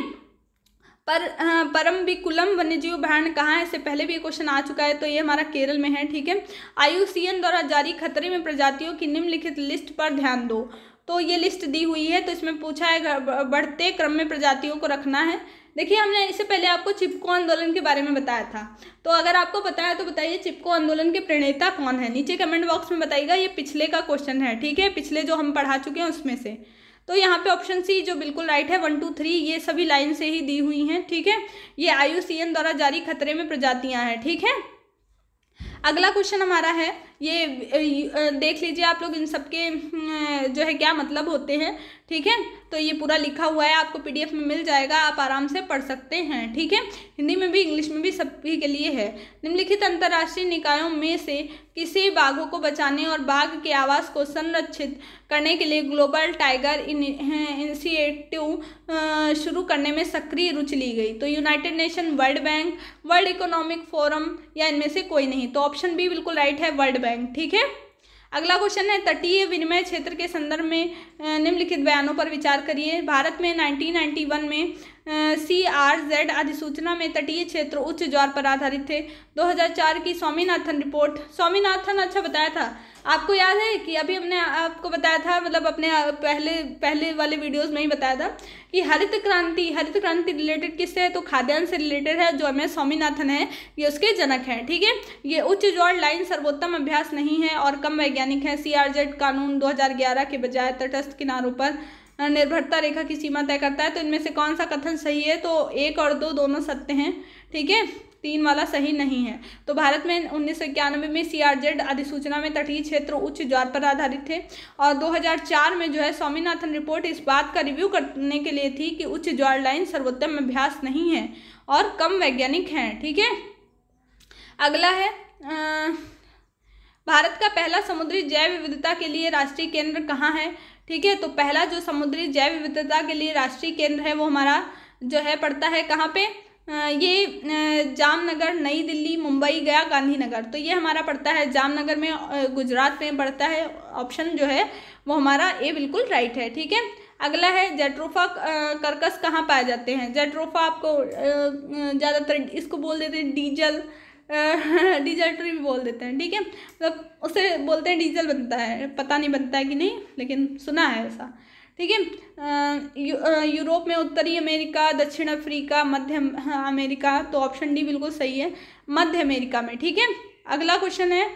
परम्बिकुलम वन्यजीव अभयारण्य कहाँ है, इससे पहले भी ये क्वेश्चन आ चुका है, तो ये हमारा केरल में है। ठीक है, IUCN द्वारा जारी खतरे में प्रजातियों की निम्नलिखित लिस्ट पर ध्यान दो, तो ये लिस्ट दी हुई है, तो इसमें पूछा है बढ़ते क्रम में प्रजातियों को रखना है। देखिए, हमने इससे पहले आपको चिपको आंदोलन के बारे में बताया था, तो अगर आपको पता है तो बताइए चिपको आंदोलन के प्रणेता कौन है, नीचे कमेंट बॉक्स में बताइएगा। ये पिछले का क्वेश्चन है। ठीक है, पिछले जो हम पढ़ा चुके हैं उसमें से, तो यहाँ पे ऑप्शन सी जो बिल्कुल राइट है, 1 2 3 ये सभी लाइन से ही दी हुई हैं। ठीक है, ये IUCN द्वारा जारी खतरे में प्रजातियां हैं। ठीक है, अगला क्वेश्चन हमारा है, ये देख लीजिए आप लोग, इन सबके जो है क्या मतलब होते हैं। ठीक है, तो ये पूरा लिखा हुआ है, आपको PDF में मिल जाएगा, आप आराम से पढ़ सकते हैं। ठीक है, हिंदी में भी इंग्लिश में भी सभी के लिए है। निम्नलिखित अंतर्राष्ट्रीय निकायों में से किसी बाघों को बचाने और बाघ के आवास को संरक्षित करने के लिए ग्लोबल टाइगर इनिशिएटिव शुरू करने में सक्रिय रुचि ली गई, तो United nation, world bank, world economic forum या इनमें से कोई नहीं, तो ऑप्शन बी बिल्कुल राइट है, वर्ल्ड बैंक। ठीक है, अगला क्वेश्चन है, तटीय विनिमय क्षेत्र के संदर्भ में निम्नलिखित बयानों पर विचार करिए। भारत में 1991 में CRZ अधिसूचना में तटीय क्षेत्र उच्च ज्वार पर आधारित थे। 2004 की स्वामीनाथन रिपोर्ट, स्वामीनाथन अच्छा बताया था, आपको याद है कि अभी हमने आपको बताया था, मतलब अपने पहले वाले वीडियोस में ही बताया था कि हरित क्रांति रिलेटेड किससे है, तो खाद्यान्न से रिलेटेड है, जो MS स्वामीनाथन है ये उसके जनक हैं। ठीक है, ये उच्च ज्वार लाइन सर्वोत्तम अभ्यास नहीं है और कम वैज्ञानिक है। CRZ कानून 2011 के बजाय तटस्थ किनारों पर निर्भरता रेखा की सीमा तय करता है, तो इनमें से कौन सा कथन सही है, तो 1 और 2 दोनों सत्य हैं। ठीक है, 3 वाला सही नहीं है। तो भारत में 1991 में CRZ अधिसूचना में तटीय क्षेत्र उच्च ज्वार पर आधारित थे, और 2004 में जो है स्वामीनाथन रिपोर्ट इस बात का रिव्यू करने के लिए थी कि उच्च ज्वार लाइन सर्वोत्तम अभ्यास नहीं है और कम वैज्ञानिक हैं। ठीक है, अगला है, भारत का पहला समुद्री जैव विविधता के लिए राष्ट्रीय केंद्र कहाँ है। ठीक है, तो पहला जो समुद्री जैव विविधता के लिए राष्ट्रीय केंद्र है वो हमारा जो है पड़ता है कहाँ पे, ये जामनगर, नई दिल्ली, मुंबई, गया, गांधीनगर, तो ये हमारा पड़ता है जामनगर में, गुजरात में पड़ता है। ऑप्शन जो है वो हमारा ए बिल्कुल राइट है। ठीक है, अगला है, जेट्रोफा कर्कस कहाँ पाए जाते हैं। जेट्रोफा आपको ज़्यादातर इसको बोल देते हैं डीजल, डीजल ट्री भी बोल देते हैं। ठीक है, मतलब उसे बोलते हैं डीजल बनता है, पता नहीं बनता है कि नहीं, लेकिन सुना है ऐसा। ठीक है, यूरोप में, उत्तरी अमेरिका, दक्षिण अफ्रीका, मध्य अमेरिका, तो ऑप्शन डी बिल्कुल सही है, मध्य अमेरिका में। ठीक है, अगला क्वेश्चन है,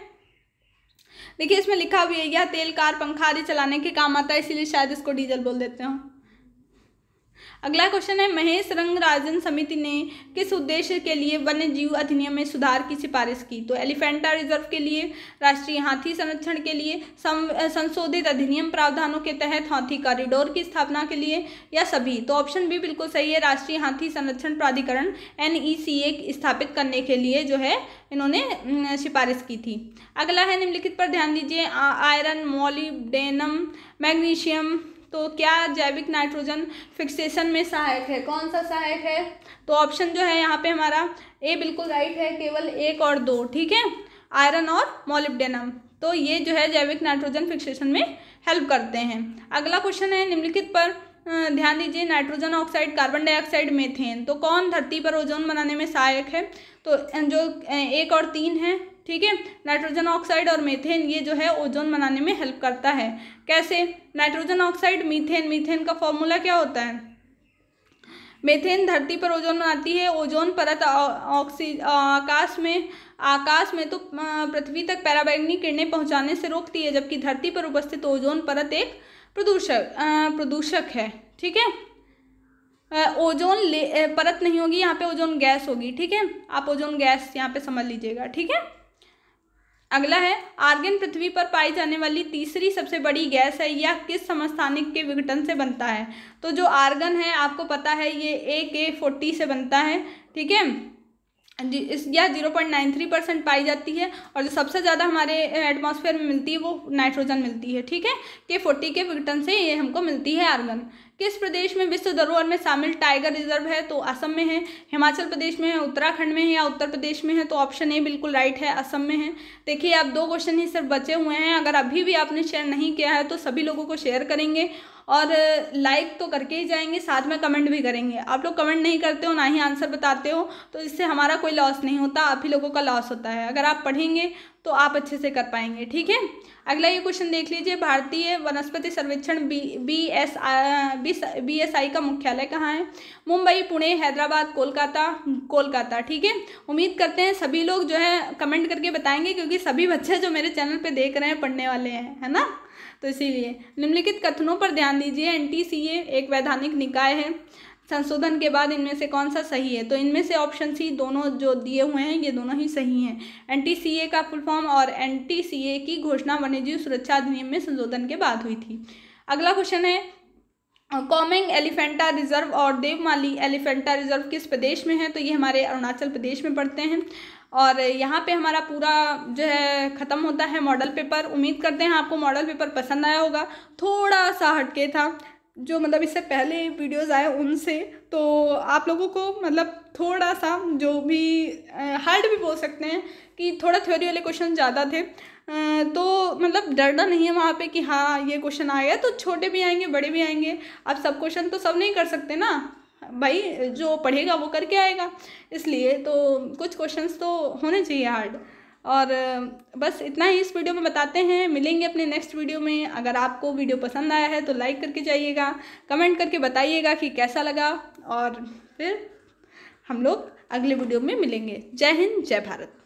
देखिए इसमें लिखा हुआ है, यह तेल कार, पंखा आदि चलाने के काम आता है, इसीलिए शायद इसको डीजल बोल देते हो। अगला क्वेश्चन है, महेश रंगराजन समिति ने किस उद्देश्य के लिए वन्य जीव अधिनियम में सुधार की सिफारिश की, तो एलिफेंटा रिजर्व के लिए, राष्ट्रीय हाथी संरक्षण के लिए, संशोधित अधिनियम प्रावधानों के तहत हाथी कॉरिडोर की स्थापना के लिए, या सभी, तो ऑप्शन बी बिल्कुल सही है, राष्ट्रीय हाथी संरक्षण प्राधिकरण NECA स्थापित करने के लिए जो है इन्होंने सिफारिश की थी। अगला है, निम्नलिखित पर ध्यान दीजिए, आयरन, मॉलिब्डेनम, मैग्नीशियम, तो क्या जैविक नाइट्रोजन फिक्सेशन में सहायक है, कौन सा सहायक है, तो ऑप्शन जो है यहाँ पे हमारा ए बिल्कुल राइट है, केवल 1 और 2। ठीक है, आयरन और मॉलिब्डेनम, तो ये जो है जैविक नाइट्रोजन फिक्सेशन में हेल्प करते हैं। अगला क्वेश्चन है, निम्नलिखित पर ध्यान दीजिए, nitrogen oxide, carbon dioxide, methane, तो कौन धरती पर ओजोन बनाने में सहायक है, तो जो 1 और 3 है। ठीक है, नाइट्रोजन ऑक्साइड और मीथेन ये जो है ओजोन बनाने में हेल्प करता है। कैसे, नाइट्रोजन ऑक्साइड, मीथेन का फॉर्मूला क्या होता है, मीथेन धरती पर ओजोन बनाती है, ओजोन परत आकाश में तो पृथ्वी तक पराबैंगनी किरणें पहुंचाने से रोकती है, जबकि धरती पर उपस्थित ओजोन परत एक प्रदूषक है। ठीक है, ओजोन परत नहीं होगी यहाँ पे, ओजोन गैस होगी। ठीक है, आप ओजोन गैस यहाँ पे समझ लीजिएगा। ठीक है, अगला है, आर्गन पृथ्वी पर पाई जाने वाली तीसरी सबसे बड़ी गैस है, यह किस समस्थानिक के विघटन से बनता है? तो जो आर्गन है आपको पता है ये AK40 से बनता है, ठीक है जी। यह 0.93% पाई जाती है और जो सबसे ज़्यादा हमारे एटमॉस्फेयर में मिलती है वो नाइट्रोजन मिलती है, ठीक है। K40 के विघटन से ये हमको मिलती है आर्गन। किस प्रदेश में विश्व धरोहर में शामिल टाइगर रिजर्व है? तो असम में है, हिमाचल प्रदेश में है, उत्तराखंड में है या उत्तर प्रदेश में है? तो ऑप्शन ए बिल्कुल राइट है, असम में है। देखिए अब 2 क्वेश्चन ही सिर्फ बचे हुए हैं, अगर अभी भी आपने शेयर नहीं किया है तो सभी लोगों को शेयर करेंगे और लाइक तो करके ही जाएंगे, साथ में कमेंट भी करेंगे। आप लोग कमेंट नहीं करते हो ना ही आंसर बताते हो तो इससे हमारा कोई लॉस नहीं होता, आप ही लोगों का लॉस होता है। अगर आप पढ़ेंगे तो आप अच्छे से कर पाएंगे, ठीक है। अगला ये क्वेश्चन देख लीजिए, भारतीय वनस्पति सर्वेक्षण BSI का मुख्यालय कहाँ है? मुंबई, पुणे, हैदराबाद, कोलकाता, ठीक है। उम्मीद करते हैं सभी लोग जो है कमेंट करके बताएंगे, क्योंकि सभी बच्चे जो मेरे चैनल पे देख रहे हैं पढ़ने वाले हैं, है ना, तो इसीलिए। निम्नलिखित कथनों पर ध्यान दीजिए, NTCA एक वैधानिक निकाय है, संशोधन के बाद इनमें से कौन सा सही है? तो इनमें से ऑप्शन सी दोनों जो दिए हुए हैं ये दोनों ही सही हैं। NTCA का फुल फॉर्म और NTCA की घोषणा वन्यजीव सुरक्षा अधिनियम में संशोधन के बाद हुई थी। अगला क्वेश्चन है, कॉमेंग एलिफेंटा रिजर्व और देवमाली एलिफेंटा रिजर्व किस प्रदेश में है? तो ये हमारे अरुणाचल प्रदेश में पड़ते हैं और यहाँ पे हमारा पूरा जो है ख़त्म होता है मॉडल पेपर। उम्मीद करते हैं आपको मॉडल पेपर पसंद आया होगा, थोड़ा सा हटके था जो मतलब इससे पहले वीडियोस आए उनसे, तो आप लोगों को मतलब थोड़ा सा जो भी हार्ड भी बोल सकते हैं कि थोड़ा थ्योरी वाले क्वेश्चन ज़्यादा थे, तो मतलब डरना नहीं है वहाँ पे कि हाँ ये क्वेश्चन आएगा, तो छोटे भी आएंगे बड़े भी आएंगे। अब सब क्वेश्चन तो सब नहीं कर सकते ना भाई, जो पढ़ेगा वो करके आएगा, इसलिए तो कुछ क्वेश्चंस तो होने चाहिए हार्ड। और बस इतना ही इस वीडियो में बताते हैं, मिलेंगे अपने नेक्स्ट वीडियो में। अगर आपको वीडियो पसंद आया है तो लाइक करके जाइएगा, कमेंट करके बताइएगा कि कैसा लगा और फिर हम लोग अगले वीडियो में मिलेंगे। जय हिंद, जय भारत।